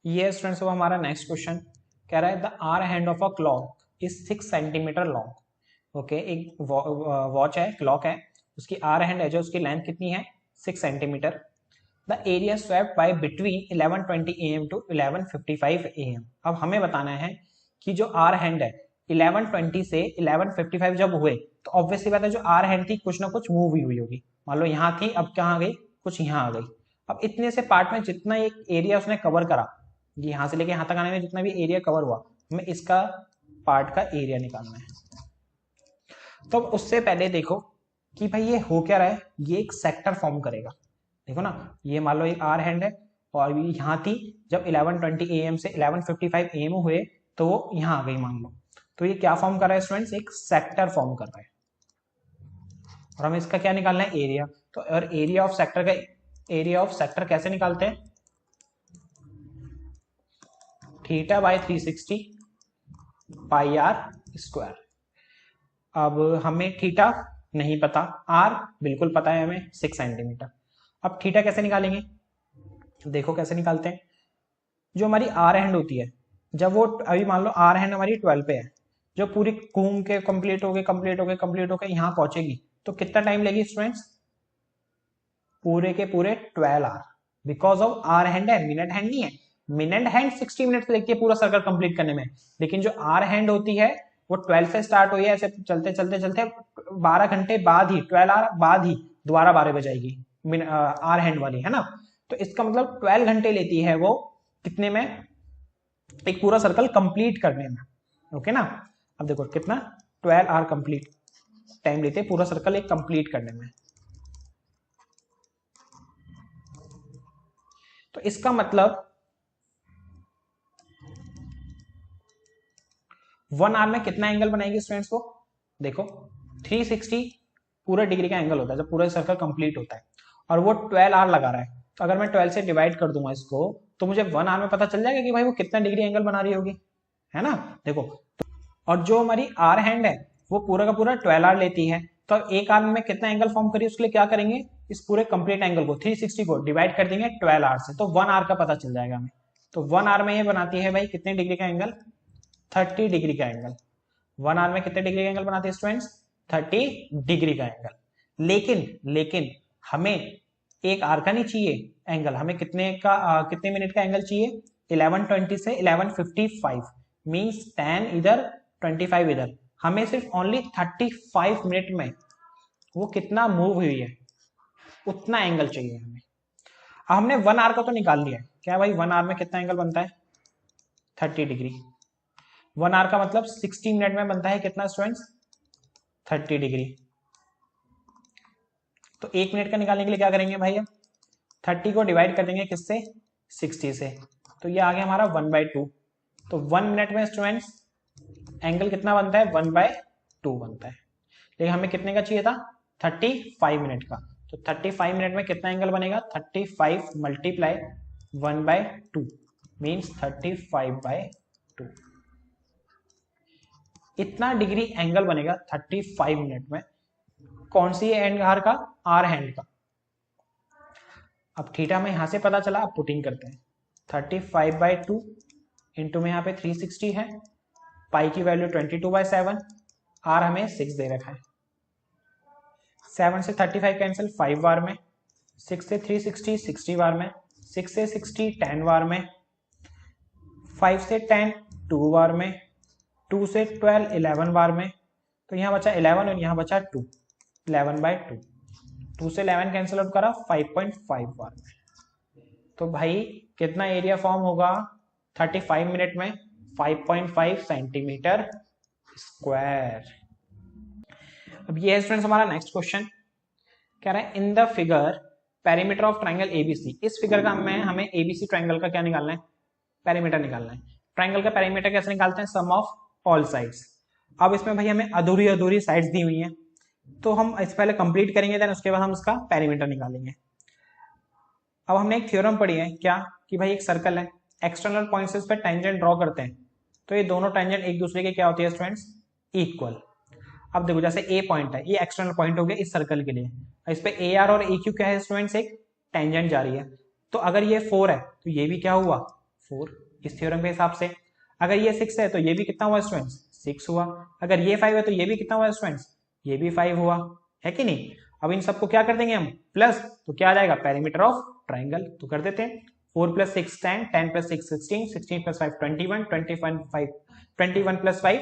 ये स्टूडेंट्स अब हमारा नेक्स्ट क्वेश्चन कह रहा है the hour hand of a clock is 6 centimetre long. Okay, एक वॉच है, क्लॉक है, उसकी आर हैंड है जो उसकी लेंथ कितनी है 6 centimetre. The area swept by between 11:20 AM to 11:55 AM। अब हमें बताना है कि जो आर हैंड है 11:20 से 11:55 जब हुए तो ऑब्वियसली बात है जो आर हैंड थी कुछ ना कुछ मूव हुई होगी, मान लो यहाँ थी अब कहाँ आ गई, कुछ यहाँ आ गई। अब इतने से पार्ट में जितना एक एरिया उसने कवर करा, यहाँ से लेके यहाँ तक आने में जितना भी एरिया कवर हुआ, हमें इसका पार्ट का एरिया निकालना है। तो उससे पहले देखो कि भाई ये हो क्या रहा है, ये एक सेक्टर फॉर्म करेगा। देखो ना, ये मान लो एक आर हैंड है और ये यहाँ थी जब 11:20 AM से 11:55 AM हुए तो वो यहाँ आ गई मान लो, तो ये क्या फॉर्म कर रहा है स्टूडेंट्स, एक सेक्टर फॉर्म कर रहा है, और हमें इसका क्या निकालना है एरिया। तो और एरिया ऑफ सेक्टर कैसे निकालते हैं, θ/360 पाई आर स्क्वायर। अब हमें थीटा नहीं पता, आर बिल्कुल पता है हमें 6 सेंटीमीटर। अब थीटा कैसे निकालेंगे, देखो कैसे निकालते हैं। जो हमारी आर हैंड होती है, जब वो अभी मान लो आर हैंड हमारी 12 पे है, जो पूरी घूम के कंप्लीट हो गए यहाँ पहुंचेगी तो कितना टाइम लगेगी स्टूडेंट्स? पूरे के पूरे 12 hour, because of hour hand है, मिनट हैंड नहीं है। मिनट हैंड 60 मिनट लगती है पूरा सर्कल कंप्लीट करने में, लेकिन जो आर हैंड होती है वो 12 से स्टार्ट हुई है, ऐसे चलते चलते चलते 12 घंटे बाद ही, 12 आवर बाद ही दोबारा 12 बजाएगी आर हैंड वाली, है ना। तो इसका मतलब 12 घंटे लेती है वो कितने में, एक पूरा सर्कल कंप्लीट करने में, ओके ना। अब देखो कितना 12 आवर कंप्लीट टाइम लेते हैं पूरा सर्कल एक कंप्लीट करने में। तो इसका मतलब 1 आवर में कितना एंगल बनाएगी स्टूडेंट्स? को देखो 360 पूरा डिग्री का एंगल होता है जब पूरा सर्कल कंप्लीट होता है, और वो 12 आवर लगा रहा है। तो अगर मैं 12 से डिवाइड कर दूंगा इसको तो मुझे 1 आवर में पता चल जाएगा कि भाई वो कितना डिग्री एंगल बना रही होगी, है ना। देखो, और जो हमारी आर हैंड है वो पूरा का पूरा 12 आवर लेती है, तो एक आवर में कितना एंगल फॉर्म करिए, उसके लिए क्या करेंगे, इस पूरे कंप्लीट एंगल को 360 को डिवाइड कर देंगे 12 आवर से, तो 1 आवर का पता चल जाएगा हमें। तो 1 आवर में ये बनाती है भाई कितने डिग्री का एंगल? 30 डिग्री का एंगल। 1 आवर में कितने डिग्री का एंगल बनाती है स्टूडेंट्स? 30 डिग्री का एंगल। लेकिन हमें एक आवर का नहीं चाहिए एंगल, हमें कितने मिनट का एंगल चाहिए? 1120 से 1155, मींस 10 इधर 25 इधर। हमें सिर्फ ओनली 35 मिनट में वो कितना मूव हुई है उतना एंगल चाहिए हमें। अब हमने 1 आवर का तो निकाल लिया है, क्या भाई 1 आवर में कितना एंगल बनता है? 30 डिग्री। 1 आवर का मतलब 60 मिनट में बनता है कितना स्टूडेंट्स? 30 डिग्री। तो 1 मिनट का निकालने के लिए क्या करेंगे भाई, अब 30 को डिवाइड कर देंगे किससे? 60 से, तो ये आ गया हमारा 1/2। तो 1 मिनट में स्टूडेंट्स एंगल कितना बनता है? 1/2 बनता है। लेकिन हमें कितने का चाहिए था? 35 मिनट का। तो 35 मिनट में कितना एंगल बनेगा? 35 मल्टीप्लाई 1/2 मीन्स 35/2। इतना डिग्री एंगल बनेगा 35 मिनट में। कौन सी एंड का? आर हैंड का। अब थीटा में यहां से पता चला, अब पुटिंग करते हैं। 35/2 इंटू में यहाँ पे 360 है, पाई की वैल्यू 22/7, आर हमें 6 दे रखा है। 7 से 35 कैंसिल 5 बार में, 6 से 360 60 बार में, 6 से 60 10 बार में, 5 से 10 2 बार में, 2 से 12 11 बार में। तो यहाँ बचा 11 और यहाँ बचा 2, 11/2। 2 से 11 कैंसिल आउट करा 5.5 बार में। तो भाई कितना एरिया फॉर्म होगा 35 मिनट में? 5.5 सेंटीमीटर स्क्वायर। अब ये है स्टूडेंट्स हमारा नेक्स्ट क्वेश्चन। कह रहा है इन the figure perimeter of triangle ABC. इस फिगर का हमें एबीसी ट्राइंगल का क्या निकालना है? पेरीमीटर निकालना है। ट्राइंगल का पेरीमीटर कैसे निकालते हैं? Sum of all sides. अब इसमें भाई हमें अधूरी अधूरी साइड्स दी हुई हैं, तो हम इस पहले कंप्लीट करेंगे, देन उसके बाद हम इसका पेरीमीटर निकालेंगे। अब हमने एक थ्योरम पढ़ी है क्या, कि भाई एक सर्कल है, एक्सटर्नल पॉइंट्स से इस पर टेंजेंट ड्रॉ करते हैं, तो ये दोनों टेंजेंट एक दूसरे के क्या होती है स्टूडेंट्स? इक्वल। अब देखो जैसे ए पॉइंट है, ये एक्सटर्नल पॉइंट हो गया इस सर्कल के लिए, इस पे ए आर और ए क्यू क्या है स्टूडेंट्स? एक टेंजेंट जा रही है। तो अगर ये 4 है तो ये भी क्या हुआ? 4 इस थ्योरम के हिसाब से। अगर ये 6 है तो ये भी कितना हुआ स्टूडेंट्स? 6 हुआ। अगर ये 5 है तो ये भी कितना हुआ स्टूडेंट्स? ये भी 5 हुआ, है कि नहीं। अब इन सबको क्या कर देंगे हम? प्लस, तो क्या आ जाएगा? Perimeter of triangle. तो कर देते हैं 4 + 6 10, 10 + 6 16, 16 + 5 21, 21 + 5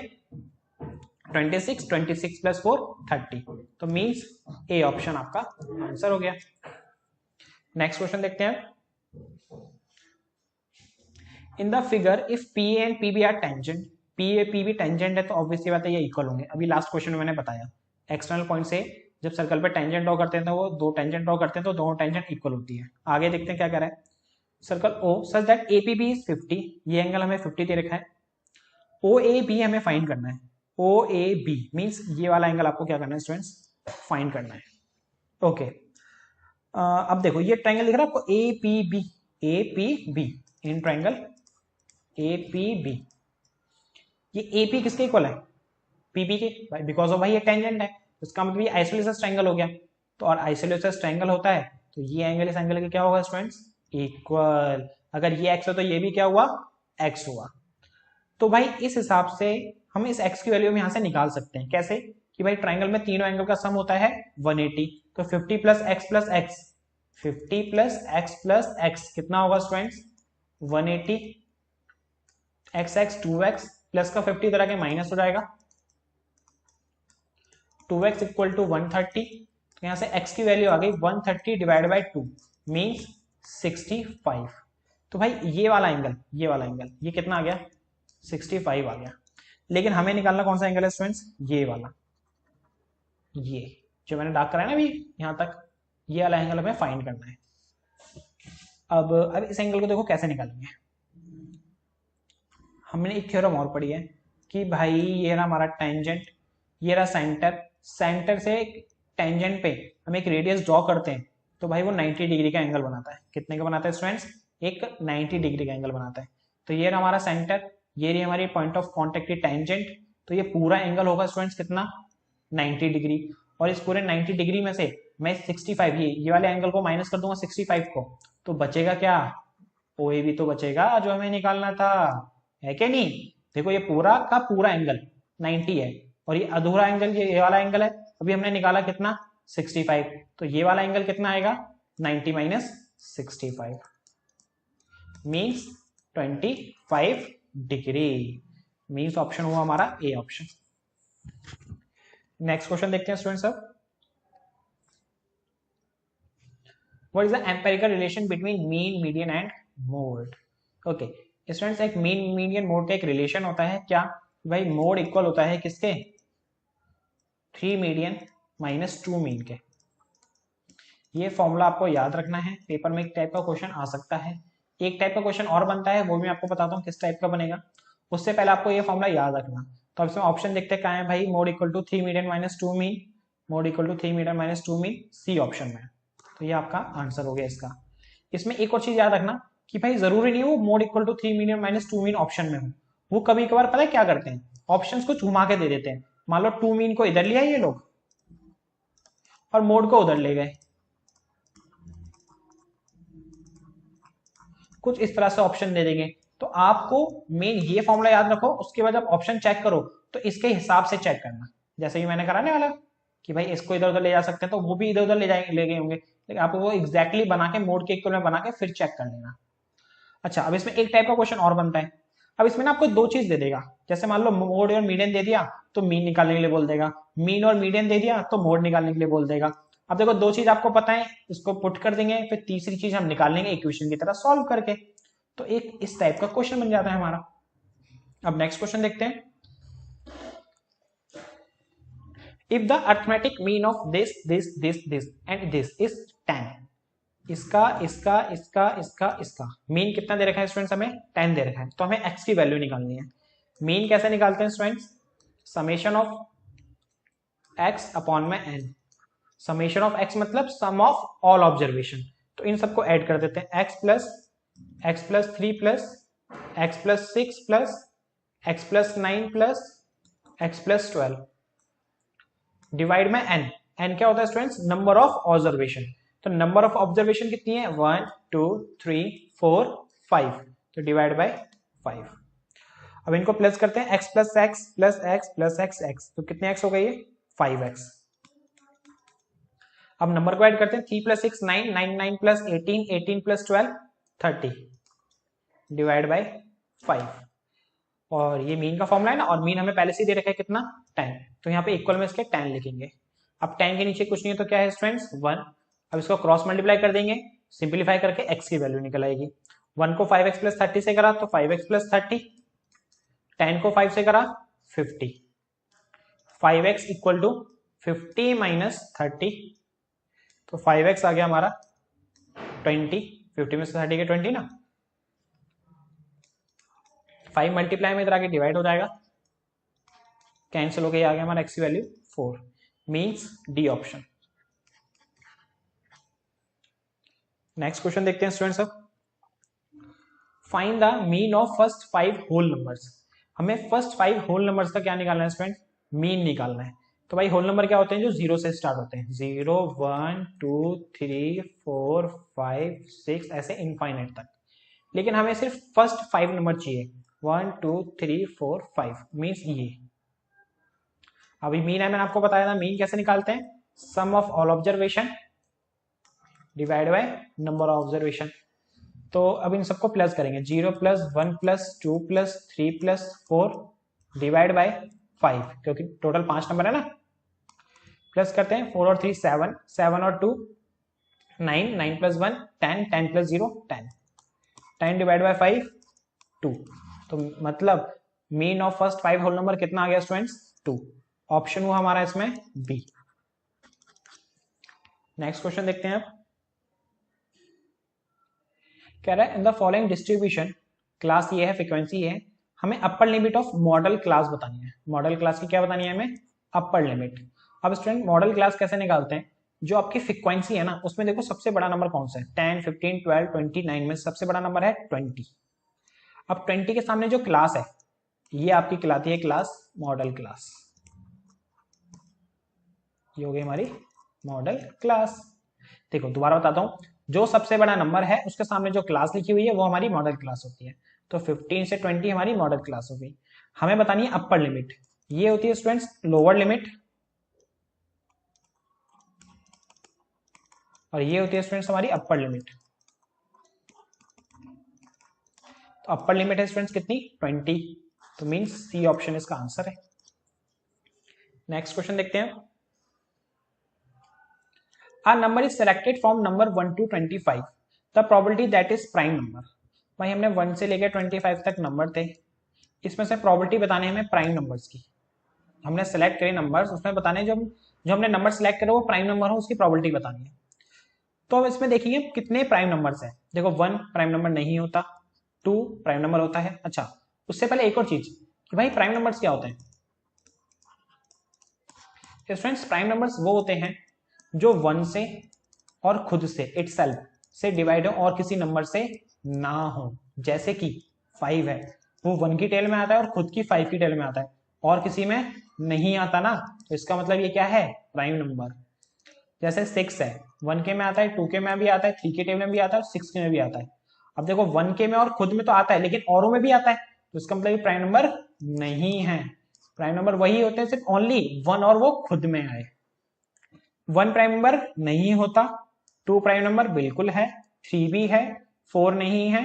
26, 26 + 4 30। तो मींस ए ऑप्शन आपका आंसर हो गया। नेक्स्ट क्वेश्चन देखते हैं। In the figure if P and P B are tangent, P A P B tangent है तो ऑब्वियसली बात है ये इक्वल होंगे। अभी लास्ट क्वेश्चन में मैंने बताया एक्सटर्नल पॉइंट से जब सर्कल पे टेंजेंट ड्रॉ करते हैं तो वो दो टेंजेंट ड्रॉ करते हैं तो दोनों टेंजेंट इक्वल होती है। आगे देखते हैं क्या कह रहा है। Circle O such that APB is 50, ये एंगल हमें 50 दे रखा है। ओ ए बी हमें फाइंड करना है। ओ ए बी मीन्स ये वाला एंगल आपको क्या करना है स्टूडेंट्स? फाइंड करना है। ओके, अब देखो ये ट्राइंगल दिख रहा है आपको A P B in triangle A P B. ये ए पी किसके इक्वल है? पीबी के, बिकॉज ऑफ भाई ये टेंजेंट है, इसका मतलब ये आइसोलेटस ट्रायंगल हो गया। तो और आइसोलेटस ट्रायंगल होता है तो ये एंगल इस एंगल के क्या होगा स्टूडेंट्स? इक्वल। अगर ये एक्स है तो ये भी क्या हुआ? एक्स हुआ। तो भाई इस हिसाब से हम इस x की वैल्यू हम यहाँ से निकाल सकते हैं। कैसे कि भाई ट्राइंगल में तीनों एंगल का सम होता है 180, तो 50 plus x plus x, 50 plus x कितना होगा students 180, x x 2x plus का 50 इधर आके माइनस हो जाएगा, 2x इक्वल टू 130, तो यहाँ से x की वैल्यू आ गई 130 डिवाइड बाई 2 मीन्स 65। तो भाई ये वाला एंगल ये कितना आ गया 65 आ गया। लेकिन हमें निकालना कौन सा एंगल है स्टूडेंट्स, ये वाला, ये जो मैंने डार्क कराया ना अभी यहाँ तक, ये वाला एंगल हमें फाइंड करना है। अब इस एंगल को देखो कैसे निकालेंगे। हमने एक थ्योरम और पढ़ी है कि भाई ये रहा हमारा टेंजेंट, ये रहा सेंटर, सेंटर से टेंजेंट पे हम एक रेडियस ड्रॉ करते हैं, तो भाई वो 90 डिग्री का एंगल बनाता है। कितने का बनाता है स्टूडेंट्स, एक 90 डिग्री का एंगल बनाता है। तो ये रहा हमारा सेंटर, ये रही हमारी पॉइंट ऑफ कॉन्टेक्ट की टेंजेंट, तो ये पूरा एंगल होगा स्टूडेंट्स कितना 90 डिग्री। और इस पूरे 90 डिग्री में से मैं 65 ये वाले एंगल को माइनस कर दूंगा 65 को, तो बचेगा क्या, ओए भी तो बचेगा जो हमें निकालना था, है कि नहीं। देखो ये पूरा का पूरा एंगल 90 है और ये अधूरा एंगल ये वाला एंगल है, अभी हमने निकाला कितना 65, तो ये वाला एंगल कितना आएगा 90 minus 65 means 25 degree, means option हुआ हमारा ए ऑप्शन। नेक्स्ट क्वेश्चन देखते हैं स्टूडेंट्स। अब what is the empirical relation between mean median and mode. Okay students, एक मीन मीडियन मोड का एक रिलेशन होता है क्या, भाई मोड इक्वल होता है किसके 3 मीडियन माइनस 2 मीन के। ये फॉर्मूला आपको याद रखना है, पेपर में एक टाइप का क्वेश्चन आ सकता है। एक टाइप का क्वेश्चन और बनता है, वो भी मैं आपको बताता हूँ किस टाइप का बनेगा, उससे पहले आपको ये फॉर्मूला याद रखना। तो अब इसमें ऑप्शन देखते हैं क्या है भाई, mode equal to 3 median minus 2 mean, mode equal to 3 median minus 2 mean C option में, तो ये आपका आंसर हो गया इसका। इसमें एक और चीज याद रखना कि भाई जरूरी नहीं हो mode equal to 3 median minus 2 mean option में हो, वो कभी कभार पता है क्या करते हैं, ऑप्शंस को घुमा के दे देते हैं। मान लो 2 मीन को इधर लिया ये लोग और मोड को उधर ले गए, कुछ इस तरह से ऑप्शन दे देंगे। तो आपको मेन ये फॉर्मूला याद रखो, उसके बाद जब ऑप्शन चेक करो तो इसके हिसाब से चेक करना, जैसे कि मैंने कराने वाला कि भाई इसको इधर उधर ले जा सकते हैं, तो वो भी इधर उधर ले गए होंगे, लेकिन आपको वो एग्जैक्टली बना के मोड के इक्वल में बना के फिर चेक कर लेना। अच्छा, अब इसमें एक टाइप का क्वेश्चन और बनता है। अब इसमें ना आपको दो चीज दे देगा, जैसे मान लो मोड और मीडियन दे दिया तो मीन निकालने के लिए बोल देगा, मीन और मीडियन दे दिया तो मोड निकालने के लिए बोल देगा। अब देखो दो चीज आपको पता है, इसको पुट कर देंगे, फिर तीसरी चीज हम निकाल लेंगे इक्वेशन की तरह सॉल्व करके, तो एक इस टाइप का क्वेश्चन बन जाता है हमारा। अब नेक्स्ट क्वेश्चन देखते हैं। If the arithmetic mean of this and this is 10, इसका मीन कितना दे रखा है स्टूडेंट्स, हमें 10 दे रखा है, तो हमें x की वैल्यू निकालनी है। मीन कैसे निकालते हैं students, summation of x upon में n, समेशन ऑफ x मतलब सम ऑफ ऑल ऑब्जर्वेशन, तो इन सबको ऐड कर देते हैं, x plus 3 plus x plus 6 plus x plus 9 plus x plus 12 divide में n, n क्या होता है स्टूडेंट्स, नंबर ऑफ ऑब्जर्वेशन, तो नंबर ऑफ ऑब्जर्वेशन कितनी है 1 2 3 4 5, तो डिवाइड बाय 5। अब इनको प्लस करते हैं, x plus x plus x plus x, तो कितने x हो गए, 5x। अब नंबर को ऐड करते हैं, 3 plus 6 9, 9 9 plus 18, 18 plus 12 30 divide by 5। और ये मीन का फॉर्मूला है ना, और मीन हमें पहले से दे रखा है कितना 10, तो यहाँ पे इक्वल में इसके 10 लिखेंगे। अब 10 के नीचे कुछ नहीं है तो क्या है स्टूडेंट्स 1, अब इसको क्रॉस मल्टीप्लाई कर देंगे, सिंप्लीफाई करके x की वैल्यू निकल आएगी। 1 को 5x प्लस 30 से करा तो 5x प्लस 30, 10 को 5 से करा 50, 5x इक्वल टू 50 माइनस 30, तो 5x आ गया हमारा 20, 50 में से 30 के 20 ना, 5 मल्टीप्लाई में इधर आके डिवाइड हो जाएगा, कैंसिल हो गया, आ गया हमारा x की value 4, means D option. Next question देखते हैं स्टूडेंट्स। अब find the mean of first 5 whole numbers, हमें फर्स्ट 5 होल नंबर्स का क्या निकालना है स्टूडेंट, मीन निकालना है। तो भाई होल नंबर क्या होते हैं, जो 0 से स्टार्ट होते हैं, 0 1 2 3 4 5 6 ऐसे इनफाइनाइट तक, लेकिन हमें सिर्फ फर्स्ट 5 नंबर चाहिए, 1 2 3 4 5 मीन्स ये, अभी मीन है, मैंने आपको बताया था मीन कैसे निकालते हैं, sum of all observation divide by number of observation. तो अब इन सबको प्लस करेंगे, 0 plus 1 plus 2 plus 3 plus 4 divide by 5, क्योंकि टोटल 5 नंबर है ना। प्लस करते हैं, 4 और 3 7, 7 और 2 9, 9 प्लस 1 10, 10 प्लस 0 10, 10 डिवाइड बाय 5 2। तो मतलब mean of first 5 whole number कितना आ गया स्टूडेंट्स, 2। ऑप्शन हुआ हमारा इसमें बी। नेक्स्ट क्वेश्चन देखते हैं आप। कह रहा है in the following distribution, class ये है, फ्रीक्वेंसी ये है, हमें upper limit of model class बतानी है। मॉडल क्लास की क्या बतानी है हमें, अपर लिमिट। अब स्टूडेंट मॉडल क्लास कैसे निकालते हैं, जो आपकी फ्रीक्वेंसी है ना उसमें देखो सबसे बड़ा नंबर कौन सा है, 10, 15, 12, 29 में सबसे बड़ा नंबर है 20। अब 20 के सामने जो क्लास है ये आपकी कहलाती है क्लास मॉडल क्लास। ये हो गई हमारी मॉडल क्लास। देखो दोबारा बताता हूं, जो सबसे बड़ा नंबर है उसके सामने जो क्लास लिखी हुई है वो हमारी मॉडल क्लास होती है। तो 15 से 20 हमारी मॉडल क्लास हो गई। हमें बतानी है अपर लिमिट, ये होती है स्टूडेंट्स लोअर लिमिट, और ये होती है स्टूडेंट्स हमारी अपर लिमिट। तो अपर लिमिट है स्टूडेंट्स कितनी, 20। तो मींस सी ऑप्शन इसका आंसर है। नेक्स्ट क्वेश्चन देखते हैं। A number is selected from number 1 to 25. The probability that is prime number. भाई हमने 1 से लेकर 25 तक नंबर थे, इसमें से प्रोबेबिलिटी बताने हमें प्राइम नंबर्स की। हमने सेलेक्ट करे नंबर्स, उसमें बताने जो हमने नंबर सेलेक्ट करे वो प्राइम नंबर हो, उसकी प्रोबेबिलिटी बतानी है। तो अब इसमें देखेंगे कितने प्राइम नंबर्स हैं। देखो 1 प्राइम नंबर नहीं होता, 2 प्राइम नंबर होता है। अच्छा उससे पहले एक और चीज कि भाई प्राइम नंबर्स क्या होते हैं। स्टूडेंट्स प्राइम नंबर्स वो होते हैं जो 1 से और खुद से इटसेल्फ से डिवाइड हो और किसी नंबर से ना हो। जैसे कि 5 है, वो 1 की टेल में आता है और खुद की 5 की टेल में आता है, और किसी में नहीं आता ना, तो इसका मतलब ये क्या है, प्राइम नंबर। जैसे 6 है, 1 के में आता है, 2 के में भी आता है, 3 के टेल में भी आता है और 6 के में भी आता है। अब देखो 1 के में और खुद में तो आता है, लेकिन औरों में भी आता है, तो इसका मतलब ये प्राइम नंबर नहीं है। प्राइम नंबर वही होते हैं सिर्फ ओनली 1 और वो खुद में आए। 1 प्राइम नंबर नहीं होता, 2 प्राइम नंबर बिल्कुल है, 3 भी है, 4 नहीं है,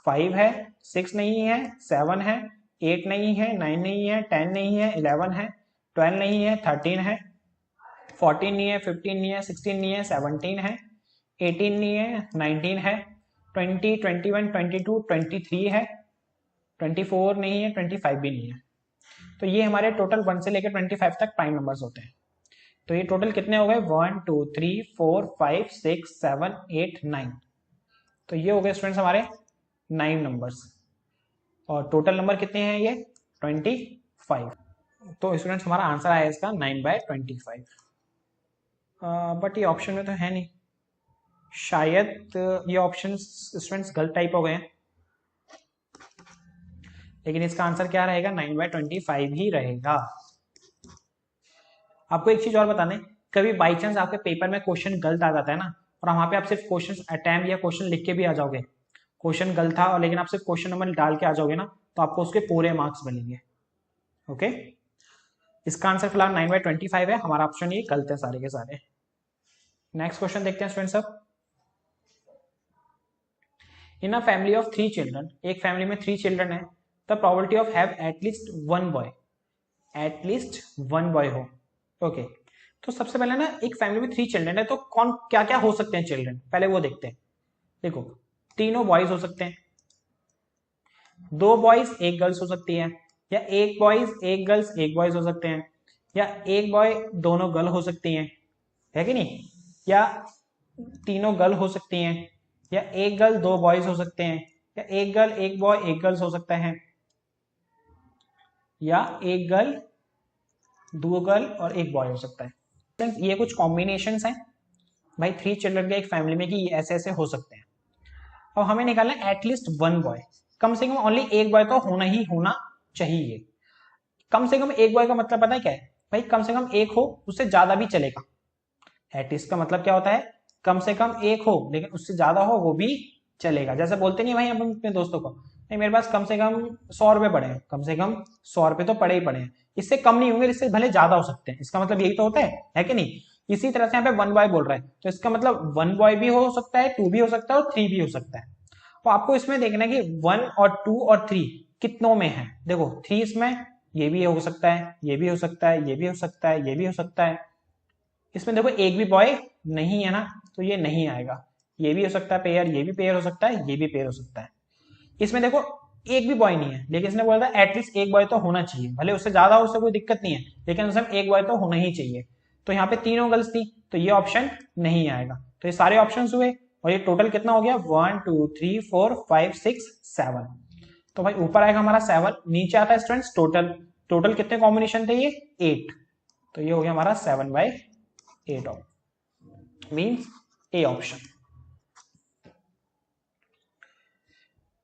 5 है, 6 नहीं है, 7 है, 8 नहीं है, 9 नहीं है, 10 नहीं है, 11 है, 12 नहीं है, 13 है, 14 नहीं है, 15 नहीं है, 16 नहीं है, 17 है, 18 नहीं है, 19 है, 20, 21, 22, 23 है, 24 नहीं है, 25 भी नहीं है। तो ये हमारे टोटल 1 से लेकर 25 तक प्राइम नंबर्स होते हैं। तो ये टोटल कितने हो गए, 1 2 3 4 5 6 7 8 9। तो ये हो गए स्टूडेंट्स हमारे 9 नंबर्स, और टोटल नंबर कितने हैं ये 25। तो स्टूडेंट्स हमारा आंसर आया इसका 9/25। बट ये ऑप्शन में तो है नहीं, शायद ये ऑप्शन स्टूडेंट्स गलत टाइप हो गए हैं, लेकिन इसका आंसर क्या रहेगा, 9/25 ही रहेगा। आपको एक चीज और बताने, कभी बाई चांस आपके पेपर में क्वेश्चन गलत आ जाता है ना, और वहां पे आप सिर्फ क्वेश्चन अटेम्प्ट या क्वेश्चन लिख के भी आ जाओगे, क्वेश्चन गलत था और लेकिन आप सिर्फ क्वेश्चन नंबर डाल के आ जाओगे ना, तो आपको उसके पूरे मार्क्स मिलेंगे। ओके, इसका आंसर फिलहाल 9/25 है, हमारा ऑप्शन ये गलत है सारे के सारे। नेक्स्ट क्वेश्चन देखते हैं स्टूडेंट्स। अब इन अ फैमिली ऑफ 3 चिल्ड्रन, एक फैमिली में 3 चिल्ड्रन है, the probability of have at least one boy, at least one boy हो। ओके तो सबसे पहले ना, एक फैमिली में 3 चिल्ड्रन है तो कौन क्या क्या हो सकते हैं चिल्ड्रन, पहले वो देखते हैं। देखो तीनों बॉयज हो सकते हैं, 2 बॉयज 1 गर्ल्स हो सकती है, या 1 बॉयज 1 गर्ल्स 1 बॉयज हो सकते हैं, या 1 बॉय दोनों गर्ल हो सकती हैं, है कि नहीं, या तीनों गर्ल हो सकती हैं, या 1 गर्ल 2 बॉयज हो सकते हैं, या 1 गर्ल 1 बॉय 1 गर्ल्स हो सकता है, या 1 गर्ल 2 गर्ल और 1 बॉय हो सकता है। ये कुछ कॉम्बिनेशंस हैं भाई 3 चिल्ड्रन के एक फैमिली में, कि ऐसे ऐसे हो सकते हैं। अब हमें निकालना है एटलीस्ट वन बॉय, कम से कम ओनली 1 बॉय तो होना ही होना चाहिए। कम से कम 1 बॉय का मतलब पता है क्या है भाई, कम से कम 1 हो, उससे ज्यादा भी चलेगा। एटलीस्ट का मतलब क्या होता है, कम से कम 1 हो लेकिन उससे ज्यादा हो वो भी चलेगा। जैसे बोलते नहीं भाई हम अपने दोस्तों को, नहीं, मेरे पास कम से कम 100 रुपए पड़े हैं, कम से कम 100 रुपए तो पड़े ही पड़े हैं, इससे कम नहीं होंगे, इससे भले ज्यादा हो सकते हैं, इसका मतलब यही तो होता है कि नहीं। इसी तरह से यहाँ पे 1 बॉय बोल रहा है, तो इसका मतलब 1 बॉय भी हो सकता है, 2 भी हो सकता है और 3 भी हो सकता है। तो आपको इसमें देखना है कि 1 और 2 और 3 कितनों में है। देखो 3 इसमें, ये भी हो सकता है, ये भी हो सकता है, ये भी हो सकता है, ये भी हो सकता है। इसमें देखो एक भी बॉय नहीं है ना, तो ये नहीं आएगा। ये भी हो सकता है पेयर, ये भी पेयर हो सकता है, ये भी पेयर हो सकता है। इसमें देखो एक भी बॉय नहीं है, लेकिन इसने बोला था एटलीस्ट एक बॉय तो होना चाहिए, भले उससे ज्यादा हो उससे कोई दिक्कत नहीं है, लेकिन उसमें एक बॉय तो होना ही चाहिए। तो यहाँ पे तीनों गर्ल्स थी, तो ये ऑप्शन नहीं आएगा। तो ये सारे ऑप्शन हुए, और ये टोटल कितना हो गया, 1 2 3 4 5 6 7। तो भाई ऊपर आएगा हमारा 7, नीचे आता है स्टूडेंट्स टोटल। टोटल कितने कॉम्बिनेशन थे, ये 8। तो ये हो गया हमारा 7/8 means A option.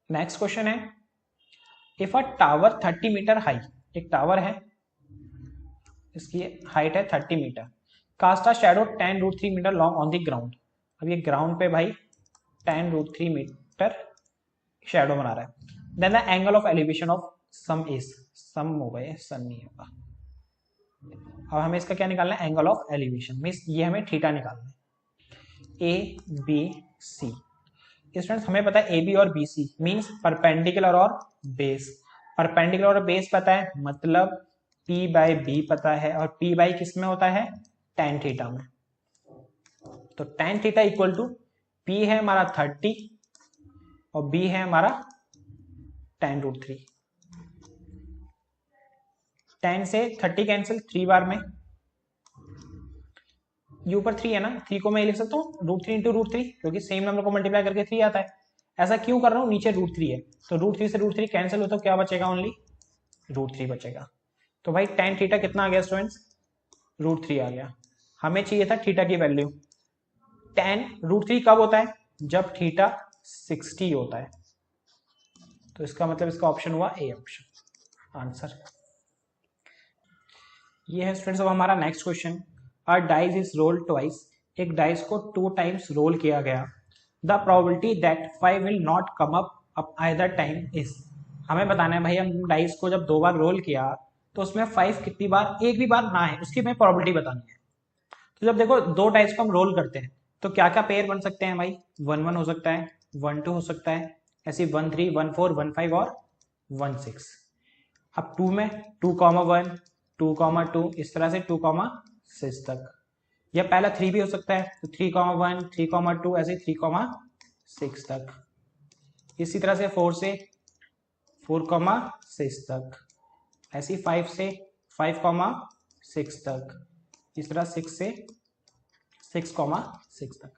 Next question है, if a tower 30 meter high, एक टावर है, इसकी हाइट है 30 meter, cast a shadow 10√3 meter long on the ground. अब ये ग्राउंड पे भाई 10√3 मीटर शैडो बना रहा है। Then the angle of elevation of sun is, sun होगा ये, सन नहीं होगा। अब हमें इसका क्या निकालना है, एंगल ऑफ एलिवेशन मीन्स ये हमें थीटा निकालना है। ए बी सी, स्टूडेंट्स हमें पता है ए बी और बी सी मीन्स परपेंडिकुलर और बेस। परपेंडिकुलर और बेस पता है, मतलब पी बाई बी पता है, और पी बाई किस में होता है, tan थीटा में। तो tan theta equal to P है हमारा 30 और बी है हमारा tan√3। tan से 30 कैंसिल 3 बार में, ये ऊपर 3 है ना, 3 को मैं लिख सकता हूँ √3 इंटू √3, क्योंकि सेम नंबर को मल्टीप्लाई करके 3 आता है। ऐसा क्यों कर रहा हूँ, नीचे √3 है, तो √3 से √3 कैंसिल हो तो क्या बचेगा, ओनली √3 बचेगा। तो भाई tan थीटा कितना आ गया स्टूडेंट्स, √3 आ गया। हमें चाहिए था थीटा की वैल्यू। tan √3 कब होता है, जब थीटा 60 होता है। तो इसका मतलब इसका ऑप्शन हुआ ए ऑप्शन आंसर। ये है स्टूडेंट्स अब हमारा next question, a dice is rolled twice, एक डाइस को 2 टाइम्स रोल किया गया, the probability that 5 will not come up either time is. हमें बताना है भाई, हम डाइस को जब 2 बार रोल किया तो उसमें 5 कितनी बार, एक भी बार ना है, उसकी हमें प्रोबेबिलिटी बतानी है। तो जब देखो 2 डाइस को हम रोल करते हैं तो क्या क्या पेयर बन सकते हैं भाई, 1 1 हो सकता है, 1 2 हो सकता है, ऐसे 1 3 1 4 1 5 और 1 6। अब 2 में 2 1 2 2 इस तरह से 2 6 तक, या पहला 3 भी हो सकता है, तो 3 1 3 2 ऐसे 3 6 तक। इसी तरह से 4 से 4 6 तक, ऐसी 5 से 5 6 तक, इस तरह 6 से 6 6 तक।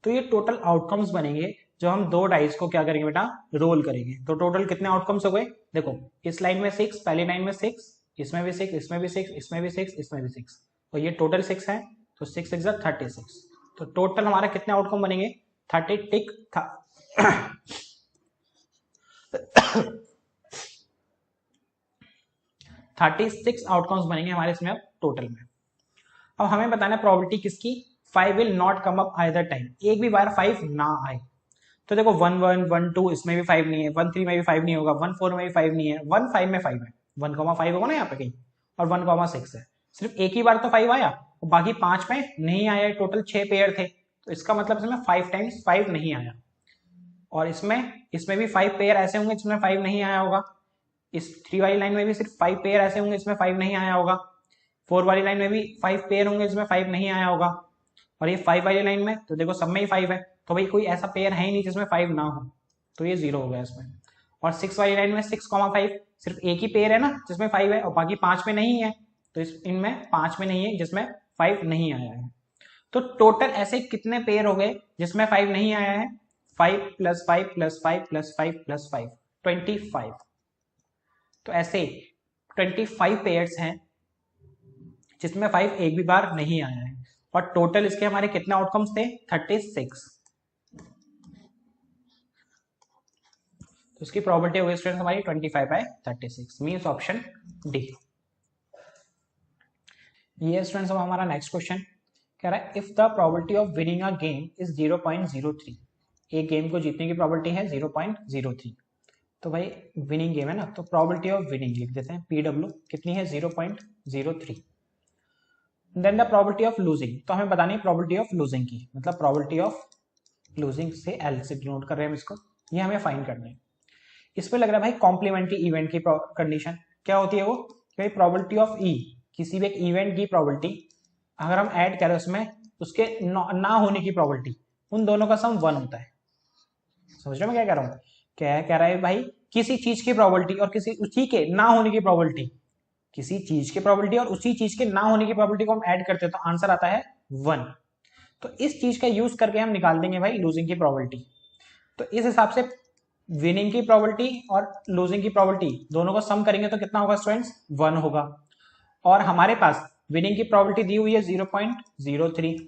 तो ये टोटल आउटकम्स बनेंगे जो हम 2 डाइस को क्या करेंगे बेटा, रोल करेंगे। तो टोटल कितने आउटकम्स हो गए, देखो इस लाइन में 6, पहली लाइन में 6, इसमें भी 6, इसमें भी 6, इसमें भी 6, इसमें भी 6, और ये टोटल 6 है, तो 6 6 36। तो टोटल हमारा कितने आउटकम बनेंगे, 30 टिक 36 आउटकम्स बनेंगे हमारे इसमें अब टोटल में। अब हमें बताना है प्रोबेबिलिटी किसकी, 5 will not come up either time, एक भी बार 5 ना आए। तो देखो 1 1 1 2 इसमें भी 5 नहीं है, 1 3 में भी 5 नहीं होगा, 1 4 में भी 5 नहीं है, 1 5 में 5 है, 1 5 होगा ना यहाँ पे कहीं, और 1 6 है। सिर्फ एक ही बार तो 5 आया, और बाकी 5 में नहीं आया। टोटल 6 पेयर थे, तो इसका मतलब इसमें 5 टाइम्स 5 नहीं आया। और इसमें भी 5 पेयर ऐसे होंगे जिसमें 5 नहीं आया होगा। इस 3 वाली लाइन में भी सिर्फ 5 पेयर ऐसे होंगे जिसमें 5 नहीं आया होगा। 4 वाली लाइन में भी 5 पेयर होंगे जिसमें 5 नहीं आया होगा। और ये 5 वाली लाइन में तो देखो सब में ही 5 है, तो भाई कोई ऐसा पेयर है ही नहीं जिसमें 5 ना हो, तो ये 0 हो गया इसमें। और 6 वाली लाइन में 6 5 सिर्फ एक ही पेयर है ना जिसमें 5 है, और बाकी 5 में नहीं है, तो इनमें 5 में नहीं है जिसमें 5 नहीं आया है। तो टोटल ऐसे कितने पेयर हो गए जिसमें 5 नहीं आया है, 5 + 5 + 5 + 5 + 5 25। तो ऐसे 25 पेयर्स हैं जिसमें 5 एक भी बार नहीं आया है, और टोटल इसके हमारे कितने आउटकम्स थे, 36। तो इसकी प्रोबेबिलिटी हो गई स्टूडेंट्स हमारी 25/36 मींस ऑप्शन डी। ये स्टूडेंट्स अब हमारा नेक्स्ट क्वेश्चन कह रहा है, if the probability of winning a game is 0.03, एक गेम को जीतने की प्रोबेबिलिटी है 0.03, तो भाई विनिंग गेम है ना, तो प्रोबेबिलिटी ऑफ विनिंग लिख देते हैं, PW कितनी है 0.03। Then the probability of losing, तो हमें बतानी है प्रोबेबिलिटी ऑफ लूजिंग की, मतलब प्रोबेबिलिटी ऑफ लूजिंग से एल से डिनोट कर रहे हैं हम इसको, ये हमें फाइंड करना है। इस पे लग रहा है भाई कॉम्प्लीमेंट्री इवेंट की कंडीशन क्या होती है वो, भाई प्रोबेबिलिटी ऑफ ई, किसी भी एक इवेंट की प्रोबेबिलिटी अगर हम ऐड करें उसमें उसके ना होने की प्रोबेबिलिटी, उन दोनों का सम 1 होता है। समझ रहे हो मैं क्या कह रहा हूँ, क्या कह रहा है भाई, किसी चीज की प्रोबेबिलिटी और किसी उसी के ना होने की प्रोबेबिलिटी, किसी चीज की प्रोबेबिलिटी और उसी चीज के ना होने की प्रोबेबिलिटी को हम ऐड करते हैं तो आंसर आता है 1। तो इस चीज का यूज करके हम निकाल देंगे भाई लूजिंग की प्रोबेबिलिटी। तो इस हिसाब से विनिंग की प्रोबेबिलिटी और लूजिंग की प्रोबेबिलिटी दोनों को सम करेंगे तो कितना होगा स्टूडेंट्स, 1 होगा। और हमारे पास विनिंग की प्रोबेबिलिटी दी हुई है 0.03,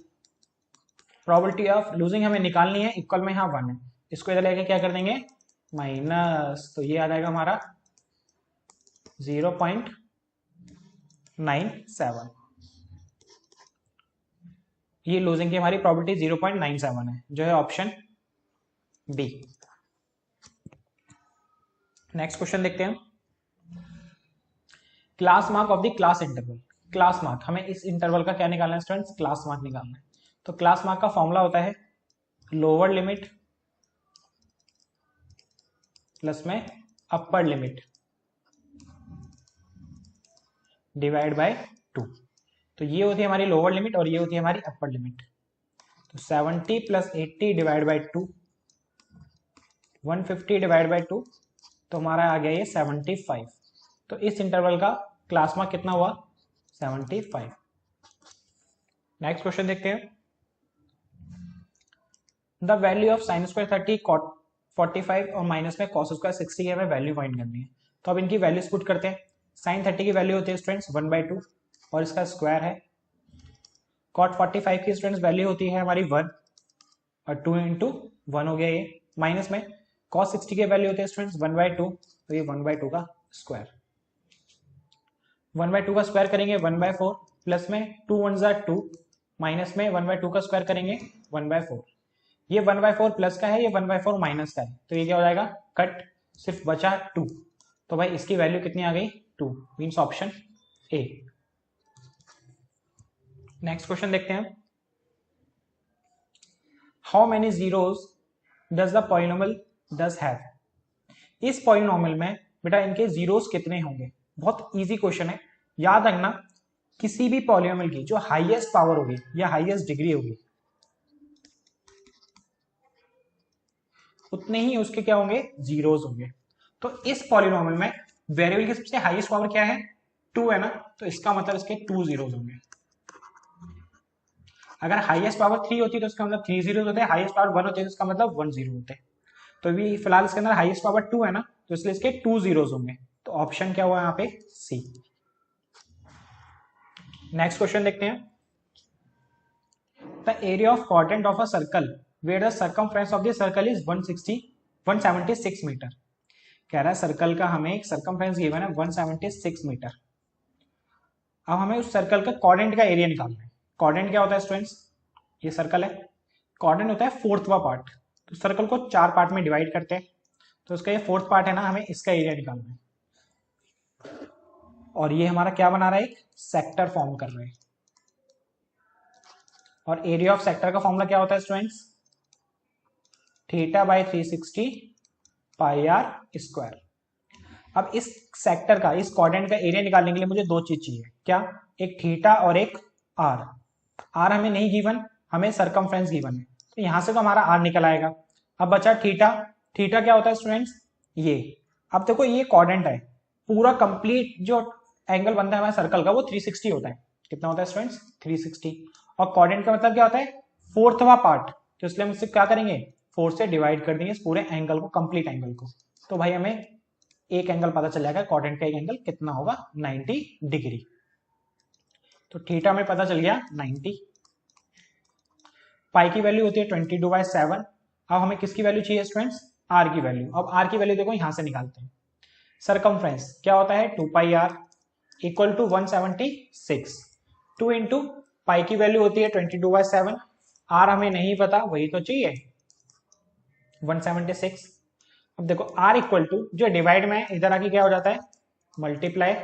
प्रोबेबिलिटी ऑफ लूजिंग हमें निकालनी है, इक्वल में यहाँ 1 है, इसको इधर लेके क्या कर देंगे माइनस, तो ये आ जाएगा हमारा 0.97। ये लूजिंग की हमारी प्रोबेबिलिटी 0.97 है, जो है ऑप्शन बी। नेक्स्ट क्वेश्चन देखते हैं, class mark of the class interval. Class mark, हमें इस इंटरवल का क्या निकालना है स्टूडेंट्स, क्लास मार्क निकालना है। तो क्लास मार्क का फॉर्मूला होता है लोअर लिमिट प्लस में अपर लिमिट डिवाइड बाय 2। तो ये होती है हमारी लोअर लिमिट और ये होती है हमारी अपर लिमिट। तो 70 plus 80 divide by 2, 150 divide by 2, तो हमारा आ गया ये 75। तो इस इंटरवल का क्लास मार्क कितना हुआ 75। नेक्स्ट क्वेश्चन देखते हैं, the value of sine square 30 cot 45 और माइनस में कॉस स्क्वायर 60 की हमें वैल्यू फाइंड करनी है। तो अब इनकी वैल्यूज पुट करते हैं। साइन 30 की वैल्यू होती है स्टूडेंट्स 1/2 और इसका स्क्वायर है। कॉट 45 की स्टूडेंट्स वैल्यू होती है हमारी 1 और 2 इंटू 1 हो गया ये, माइनस में कॉस 60 की वैल्यू होती है स्टूडेंट्स 1/2, तो ये 1/2 का स्क्वायर। 1/2 का स्क्वायर करेंगे 1/4, प्लस में 2 1 ज़ा 2, माइनस में 1/2 का स्क्वायर करेंगे 1/4। ये 1/4 प्लस का है, ये 1/4 माइनस का है, तो ये क्या हो जाएगा कट, सिर्फ बचा 2। तो भाई इसकी वैल्यू कितनी आ गई 2, means option A. Next question देखते हैं, how many zeros does the polynomial does have. इस पॉलिनोमियल में बेटा इनके जीरोस कितने होंगे, बहुत इजी क्वेश्चन है। याद रखना किसी भी पॉलिनोमियल की जो हाईएस्ट पावर होगी या हाईएस्ट डिग्री होगी उतने ही उसके क्या होंगे जीरोस होंगे। तो इस पॉलिनोमियल में वेरिएबल की सबसे हाईएस्ट पावर क्या है 2 है ना, तो इसका मतलब इसके 2 जीरोस होंगे। अगर हाईएस्ट पावर 3 होती तो इसका मतलब 3 जीरोस होते हैं, हाईएस्ट पावर 1 होती है तो इसका मतलब 1 जीरो होते हैं। तो अभी फिलहाल इसके अंदर हाईएस्ट पावर 2 है ना, तो इसलिए इसके 2 जीरोस होंगे। तो ऑप्शन क्या हुआ यहाँ पे सी। नेक्स्ट क्वेश्चन देखते हैं, the area of quadrant of a circle where the circumference of the circle is 176 metre. कह रहा है सर्कल का हमें एक सर्कमफ्रेंस गिवन है 176 मीटर। अब हमें उस सर्कल का क्वाड्रेंट का एरिया निकालना है। क्वाड्रेंट क्या होता है स्टूडेंट्स, ये सर्कल है, क्वाड्रेंट होता है फोर्थवा पार्ट। तो सर्कल को 4 पार्ट में डिवाइड करते हैं, तो इसका ये फोर्थ पार्ट है ना, हमें इसका एरिया निकालना है। और ये हमारा क्या बना रहा है, एक सेक्टर फॉर्म कर रहे हैं। और एरिया ऑफ सेक्टर का फॉर्मूला क्या होता है स्टूडेंट्स, θ/360 πr²। अब इस सेक्टर का, इस क्वाड्रेंट का एरिया निकालने के लिए मुझे दो चीज चाहिए, क्या, एक थीटा और एक आर। आर हमें नहीं गिवन, हमें सरकमफ्रेंस गिवन है, तो यहां से तो हमारा आर निकल आएगा। अब बचा थीटा। थीटा क्या होता है स्टूडेंट्स, ये। अब देखो ये क्वाड्रेंट है, पूरा कंप्लीट जो एंगल बनता है हमारे सर्कल का वो 360 होता है। कितना होता है स्टूडेंट्स 360। और क्वाड्रेंट का मतलब क्या होता है फोर्थवा पार्ट, तो इसलिए हम इससे क्या करेंगे 4 से डिवाइड कर देंगे इस पूरे एंगल को, कंप्लीट एंगल को। तो भाई हमें एक एंगल पता चल जाएगा, क्वाड्रेंट का एक एंगल कितना होगा 90 डिग्री। तो थीटा में पता चल गया 90। पाई की वैल्यू होती है 22/7। अब हमें किसकी वैल्यू चाहिए स्टूडेंट्स, आर की वैल्यू। अब आर की वैल्यू देखो यहां से निकालते हैं। सरकमफ्रेंस क्या होता है 2πr equal to 176। 2 into pi की वैल्यू होती है 22/7, आर हमें नहीं पता, वही तो चाहिए 176। अब देखो r इक्वल टू जो डिवाइड में है इधर आके क्या हो जाता है मल्टीप्लाई,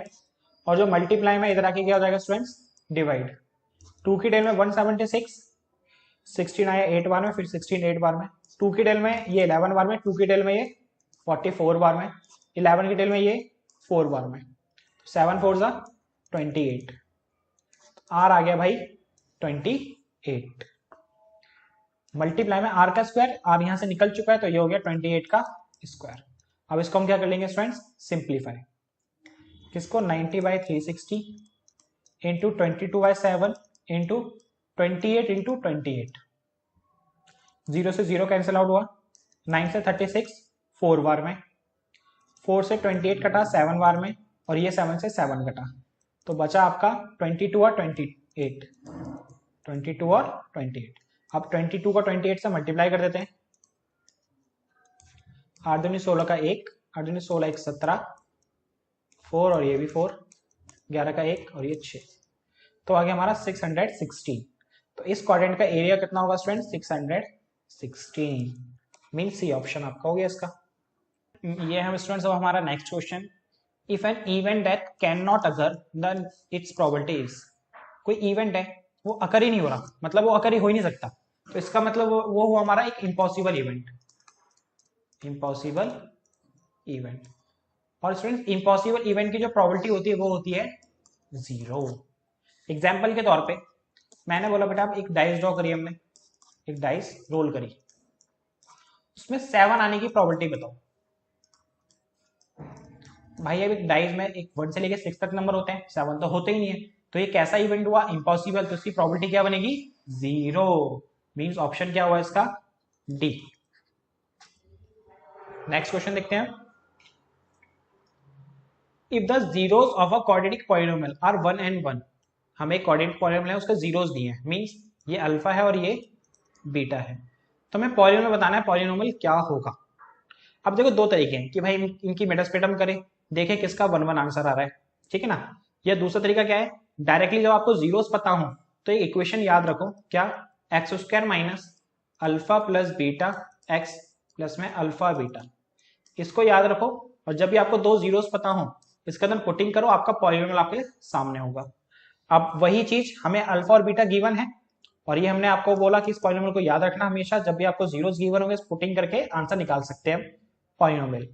और जो मल्टीप्लाई में इधर आके क्या हो जाएगा स्टूडेंट्स डिवाइड। 2 की डेल में 176, 16 आया 8 बार में, फिर 16 8 बार में, 2 की डेल में ये 11 बार में, 2 की डेल में ये 44 बार में, 11 की डेल में ये 4 बार में, 7 4 जा 28, आर आ गया भाई 28। मल्टीप्लाई में आर का स्क्वायर, आर यहां से निकल चुका है तो ये हो गया 28 का स्क्वायर। अब इसको हम क्या कर लेंगे स्टूडेंट्स सिंप्लीफाई, किसको 90/360 इंटू 22/7 इंटू 28 इंटू 28, 0 से 0 कैंसिल आउट हुआ, 9 से 36 4 बार में, 4 से 28 कटा 7 बार में, और ये 7 से 7 कटा, तो बचा आपका 22 और 28, 22 और 28। अब 22 को 28 से मल्टीप्लाई कर देते हैं, 8 दूनी 16 का 1, 8 दूनी 16 1 17, 4 और ये भी 4, 11 का 1 और ये 6, तो आ गया हमारा 616। तो इस क्वाड्रेंट का एरिया कितना होगा स्टूडेंट 616, मीन सी ऑप्शन आपका हो गया इसका। ये हम स्टूडेंट्स अब हमारा next question, if an event that can not occur then its probability is, कोई इवेंट है वो अकर ही नहीं हो रहा, मतलब वो अकर ही हो ही नहीं सकता, तो इसका मतलब वो हुआ हमारा एक इम्पॉसिबल इवेंट, इम्पॉसिबल इवेंट। और स्टूडेंट्स इम्पॉसिबल इवेंट की जो प्रोबेबिलिटी होती है वो होती है 0। एग्जाम्पल के तौर पे मैंने बोला बेटा आप एक डाइस ड्रॉ करिए, हमने एक डाइस रोल करी, उसमें 7 आने की प्रोबेबिलिटी बताओ। भाई अब एक डाइस में एक 1 से लेके 6 तक नंबर होते हैं, 7 तो होते ही नहीं है, तो ये कैसा इवेंट हुआ इम्पॉसिबल, तो इसकी प्रोबेबिलिटी क्या बनेगी 0, मींस ऑप्शन क्या हुआ इसका डी। नेक्स्ट क्वेश्चन देखते हैं, if the zeros of a quadratic polynomial are 1 and 1, हमें क्वाड्रेटिक पॉलिनोमियल है उसके जीरोस दिए हैं, मींस ये अल्फा है और ये बीटा है, तो हमें पॉलिनोमियल बताना है पॉलिनोमियल क्या होगा। अब देखो दो तरीके हैं कि भाई इनकी मेटास्पेटम करें, देखें किसका 1 1 आंसर आ रहा है, ठीक है ना। या दूसरा तरीका क्या है, डायरेक्टली जब आपको जीरोस पता हो तो एक इक्वेशन याद रखो, क्या x square minus alpha plus beta x plus में अल्फा बीटा, इसको याद रखो, और जब भी आपको दो जीरोस पता हो इसके अंदर पुटिंग करो, आपका पॉलिनोमियल आपके सामने होगा। अब वही चीज हमें अल्फा और बीटा गिवन है, और ये हमने आपको बोला कि इस पॉलिनोमियल को याद रखना हमेशा, जब भी आपको जीरोस गिवन होंगे पुटिंग करके आंसर निकाल सकते हैं पॉलिनोमियल।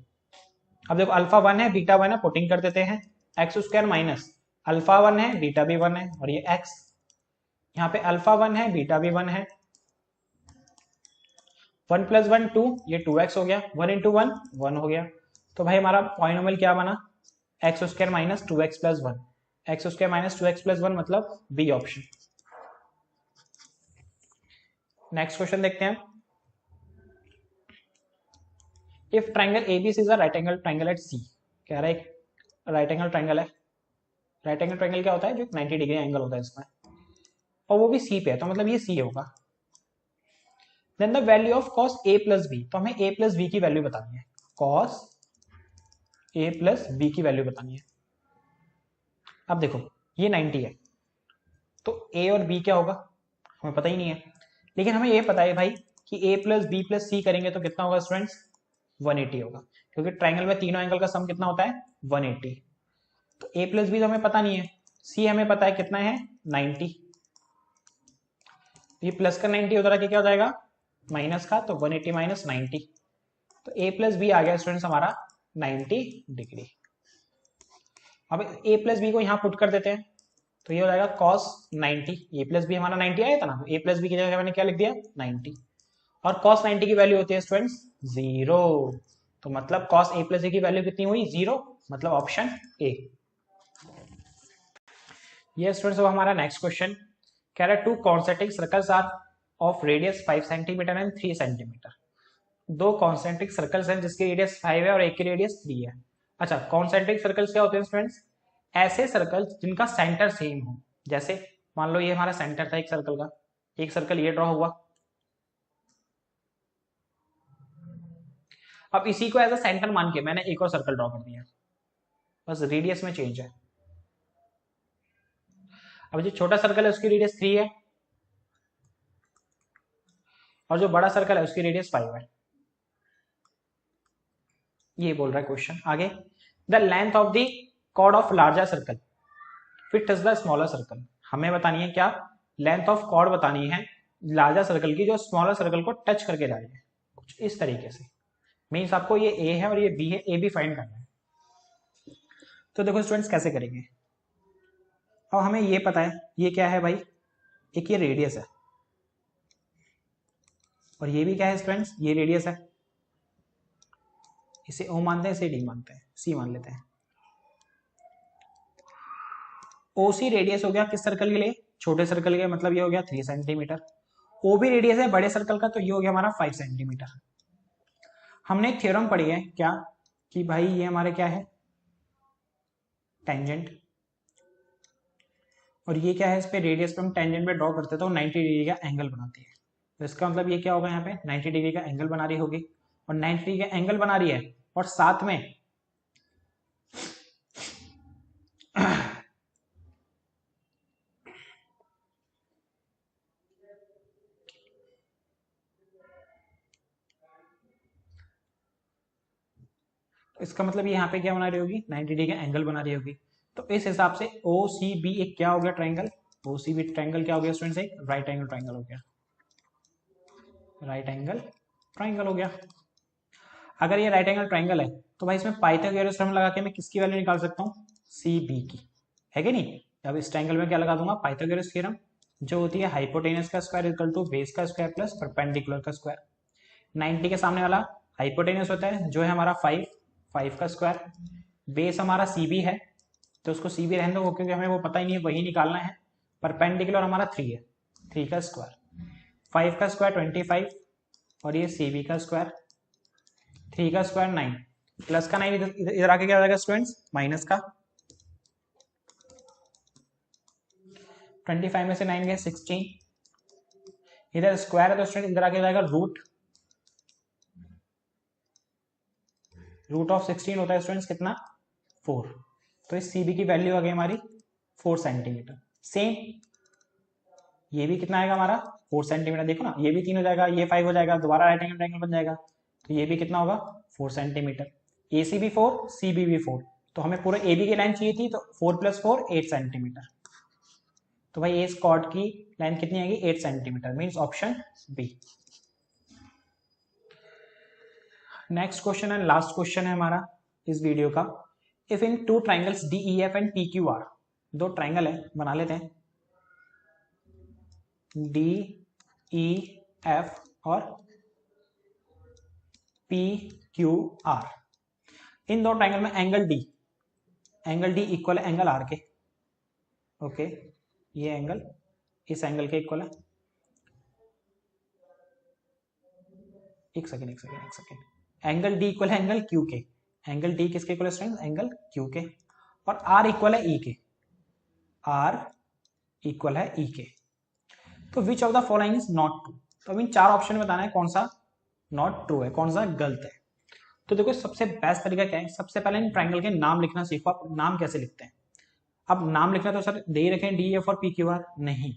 अब देखो अल्फा 1 है बीटा 1 है, पुटिंग कर देते हैं, एक्स स्क्वायर माइनस अल्फा 1 है बीटा भी 1 है और ये एक्स, यहाँ पे अल्फा 1 है बीटा भी 1 है, 1 + 1 2, ये 2x हो गया, 1 × 1 1 हो गया, तो भाई हमारा पॉलिनोमियल क्या बना x square minus 2x + 1, x square minus 2x + 1 मतलब बी ऑप्शन। नेक्स्ट क्वेश्चन देखते हैं, if triangle ABC is a right angle triangle at C, कह रहा है एक राइट एंगल ट्राइंगल है, राइट एंगल ट्राइंगल क्या होता है जो 90 डिग्री एंगल होता है इसमें, और वो भी सी पे है, तो मतलब ये सी होगा। Then the value of cos a + b, तो हमें a + b की वैल्यू बतानी है, cos a + b की वैल्यू बतानी है। अब देखो ये 90 है, तो a और b क्या होगा हमें पता ही नहीं है, लेकिन हमें ये पता है भाई कि a + b + c करेंगे तो कितना होगा स्टूडेंट्स 180 होगा, क्योंकि ट्राइंगल में तीनों एंगल का सम कितना होता है 180। तो a + b तो हमें पता नहीं है, c हमें पता है कितना है 90, ये प्लस का 90 उधर आके क्या हो जाएगा माइनस का, तो 180 - 90, तो a + b आ गया स्टूडेंट्स हमारा 90 डिग्री। अब a + b को यहाँ पुट कर देते हैं, तो ये हो जाएगा cos 90, a + b हमारा 90 आया था ना, a + b की जगह मैंने क्या लिख दिया 90, और cos 90 की वैल्यू होती है स्टूडेंट्स 0, तो मतलब cos a + a की वैल्यू कितनी हुई 0, मतलब ऑप्शन ए। ये स्टूडेंट्स अब हमारा नेक्स्ट क्वेश्चन कह रहा है, two concentric circles are of radius 5 centimetre and 3 centimetre, दो कॉन्सेंट्रिक सर्कल्स हैं जिसकी रेडियस 5 है और एक की रेडियस 3 है। अच्छा कॉन्सेंट्रिक सर्कल्स क्या होते हैं स्टूडेंट्स, ऐसे सर्कल्स जिनका सेंटर सेम हो, जैसे मान लो ये हमारा सेंटर था एक सर्कल का, एक सर्कल ये ड्रॉ हुआ, अब इसी को एज अ सेंटर मान के मैंने एक और सर्कल ड्रॉ कर दिया, बस रेडियस में चेंज है। अब जो छोटा सर्कल है उसकी रेडियस 3 है, और जो बड़ा सर्कल है उसकी रेडियस 5 है। ये बोल रहा है क्वेश्चन आगे, the length of the chord of larger circle fit touch the smaller circle. हमें बतानी है क्या, लेंथ ऑफ कॉर्ड बतानी है लार्जर सर्कल की जो स्मॉलर सर्कल को टच करके जा रही है, कुछ इस तरीके से। मीन्स आपको ये ए है और ये बी है, ए बी फाइंड करना है। तो देखो स्टूडेंट्स कैसे करेंगे। अब हमें ये पता है ये क्या है भाई, एक ये रेडियस है और ये भी क्या है स्टूडेंट्स, ये रेडियस है। इसे ओ मानते हैं, इसे डी मानते हैं, सी मान लेते हैं। ओ सी रेडियस हो गया किस सर्कल के लिए, छोटे सर्कल के, मतलब ये हो गया 3 सेंटीमीटर। ओ भी रेडियस है बड़े सर्कल का, तो ये हो गया हमारा 5 सेंटीमीटर। हमने थ्योरम पढ़ी है क्या कि भाई ये हमारे क्या है, टेंजेंट, और ये क्या है, इस पे रेडियस पे हम टेंजेंट पे ड्रॉ करते तो 90 डिग्री का एंगल बनाती है। तो इसका मतलब ये क्या होगा, यहाँ पे 90 डिग्री का एंगल बना रही होगी, और 90 डिग्री का एंगल बना रही है और साथ में इसका मतलब ये यहाँ पे क्या बना रही होगी, 90 डिग्री का एंगल बना रही होगी। तो इस हिसाब से ओ सी बी एक क्या हो गया, ट्राइंगल। ओ सी बी ट्राइंगल क्या हो गया स्टूडेंट्स, एक राइट एंगल ट्राइंगल हो गया, राइट एंगल ट्राइंगल हो गया। अगर ये राइट एंगल ट्राइंगल है तो भाई इसमें पाइथागोरस थ्योरम लगा के मैं किसकी वैल्यू निकाल सकता हूँ, सी बी की, है कि नहीं। अब इस ट्राइंगल में क्या लगा दूंगा, पाइथागोरस थ्योरम, जो होती है हाइपोटेनस का स्क्वायर इक्वल टू बेस का स्क्वायर प्लस परपेंडिकुलर का स्क्वायर। 90 के सामने वाला हाइपोटेनस होता है जो है हमारा 5 का स्क्वायर, बेस हमारा सी बी है तो उसको सी बी रहने दो क्योंकि हमें वो पता ही नहीं है, वही निकालना है। परपेंडिकुलर हमारा 3 है, 3 का स्क्वायर, 5 का स्क्वायर 25 और ये सी बी का स्क्वायर, 3 का स्क्वायर 9, प्लस का 9 इधर आके क्या हो जाएगा स्टूडेंट्स, माइनस का। 25 में से 9 गए 16, इधर स्क्वायर है तो स्टूडेंट इधर आके जाएगा रूट ऑफ 16 होता है स्टूडेंट्स कितना, 4। तो इस सी बी की वैल्यू आ गई हमारी 4 सेंटीमीटर। सेम ये भी कितना आएगा हमारा 4 सेंटीमीटर, देखो ना ये भी 3 हो जाएगा, ये 5 हो जाएगा, दोबारा राइट एंगल ट्रायंगल बन जाएगा। तो ये भी कितना होगा 4 सेंटीमीटर, ए सी बी 4 सी बी भी 4। तो हमें पूरा ए बी की लाइन चाहिए थी तो 4 + 4 8 सेंटीमीटर। तो भाई इस कॉर्ड की लाइन कितनी आएगी 8 centimetre, means option B. Next question and last question है हमारा इस वीडियो का। If in two triangles D E F and P Q R, दो ट्राइंगल है बना लेते हैं, डी ई एफ और पी क्यू आर। इन दो ट्राइंगल में एंगल डी इक्वल है एंगल आर के। ओके ये एंगल इस एंगल के इक्वल है। एक सेकेंड, एंगल डी इक्वल है एंगल क्यू के। एंगल डी किसके इक्वल है, एंगल क्यू के। और आर इक्वल है ई के, आर इक्वल है ई के। तो which of the following is not true. तो अब इन चार ऑप्शन में बताना है कौन सा नॉट ट्रू है, कौन सा गलत है। तो देखो सबसे बेस्ट तरीका क्या है, सबसे पहले इन ट्राइंगल के नाम लिखना सीखो। आप नाम कैसे लिखते हैं, अब नाम लिखना तो सर दे ही रखें डी एफ और पी क्यू आर, नहीं,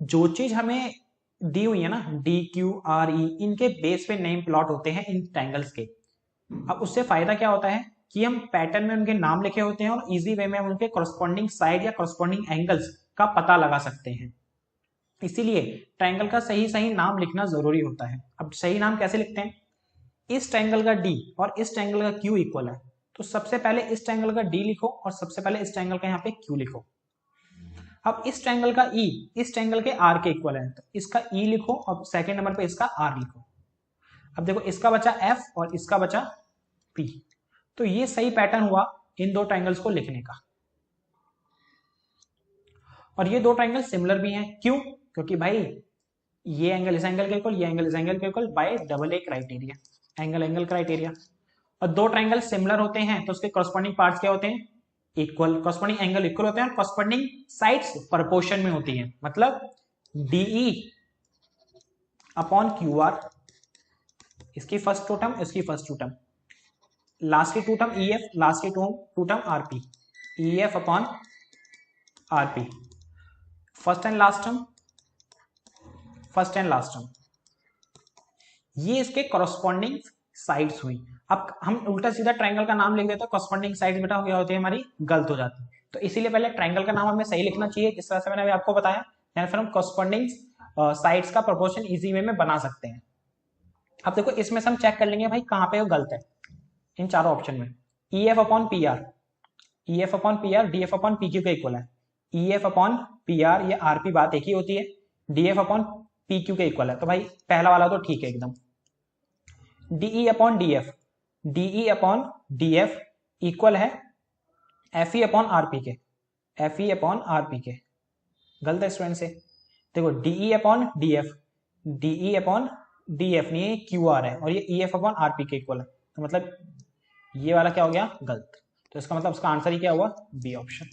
जो चीज हमें दी हुई है ना डी क्यू आर ई, इनके बेस पे नेम प्लॉट होते हैं इन ट्राइंगल्स के। अब उससे फायदा क्या होता है कि हम पैटर्न में उनके नाम लिखे होते हैं और इजी वे में हम उनके कॉरस्पॉन्डिंग साइड या कॉरस्पॉन्डिंग एंगल्स का पता लगा सकते हैं। इसीलिए ट्राइंगल का सही सही नाम लिखना जरूरी होता है। अब सही नाम कैसे लिखते हैं, इस ट्राइंगल का डी और इस ट्राइंगल का क्यू इक्वल है, तो सबसे पहले इस ट्राइंगल का डी लिखो और सबसे पहले इस ट्राइंगल का यहाँ पे क्यू लिखो। अब इस ट्राइंगल का ई इस ट्राइंगल के आर के इक्वल है, तो इसका ई लिखो और सेकंड नंबर पे इसका आर लिखो। अब देखो इसका बचा एफ और इसका बचा पी, तो ये सही पैटर्न हुआ इन दो ट्राइंगल्स को लिखने का। और ये दो ट्राइंगल सिमिलर भी हैं, क्यों, क्योंकि भाई ये एंगल इस एंगल के इक्वल, ये एंगल इस एंगल के equal bye double A criteria, angle criteria. और दो ट्राइंगल सिमिलर होते हैं तो उसके कॉरस्पॉन्डिंग पार्ट्स क्या होते हैं, इक्वल, कॉरस्पॉन्डिंग एंगल इक्वल होते हैं और कॉरस्पॉन्डिंग साइड्स प्रोपोर्शन में होती हैं। मतलब डीई अपॉन क्यू आर, इसकी फर्स्ट टू टर्म, इसकी फर्स्ट टू टर्म, लास्ट की two term E F, last की two term RP, E F upon RP, first and last term, first and last term, ये इसके corresponding sides हुई। अब हम उल्टा सीधा ट्रायंगल का नाम लिख देते हैं, कॉरस्पॉन्डिंग साइड्स बेटा क्या होती है हमारी, गलत हो जाती है। तो इसीलिए पहले ट्रायंगल का नाम हमें सही लिखना चाहिए, किस तरह से मैंने अभी आपको बताया, या फिर हम कॉरस्पॉन्डिंग साइड्स का प्रोपोर्शन इजी वे में बना सकते हैं। अब देखो इसमें से हम चेक कर लेंगे भाई कहाँ पे वो गलत है, इन चारों ऑप्शन में। E F upon P R, E F upon P R D F upon P Q के इक्वल है। E F upon P R ये आर पी बात एक ही होती है, D F upon P Q के इक्वल है, तो भाई पहला वाला तो ठीक है एकदम। DE upon D F, DE upon D F equal है F E upon R P के, F E upon R P के, गलत है स्टूडेंट से। देखो DE upon D F, DE upon D F नहीं है, क्यू आर है, और ये E F upon R P के इक्वल है, तो मतलब ये वाला क्या हो गया, गलत। तो इसका मतलब उसका आंसर ही क्या हुआ, बी ऑप्शन।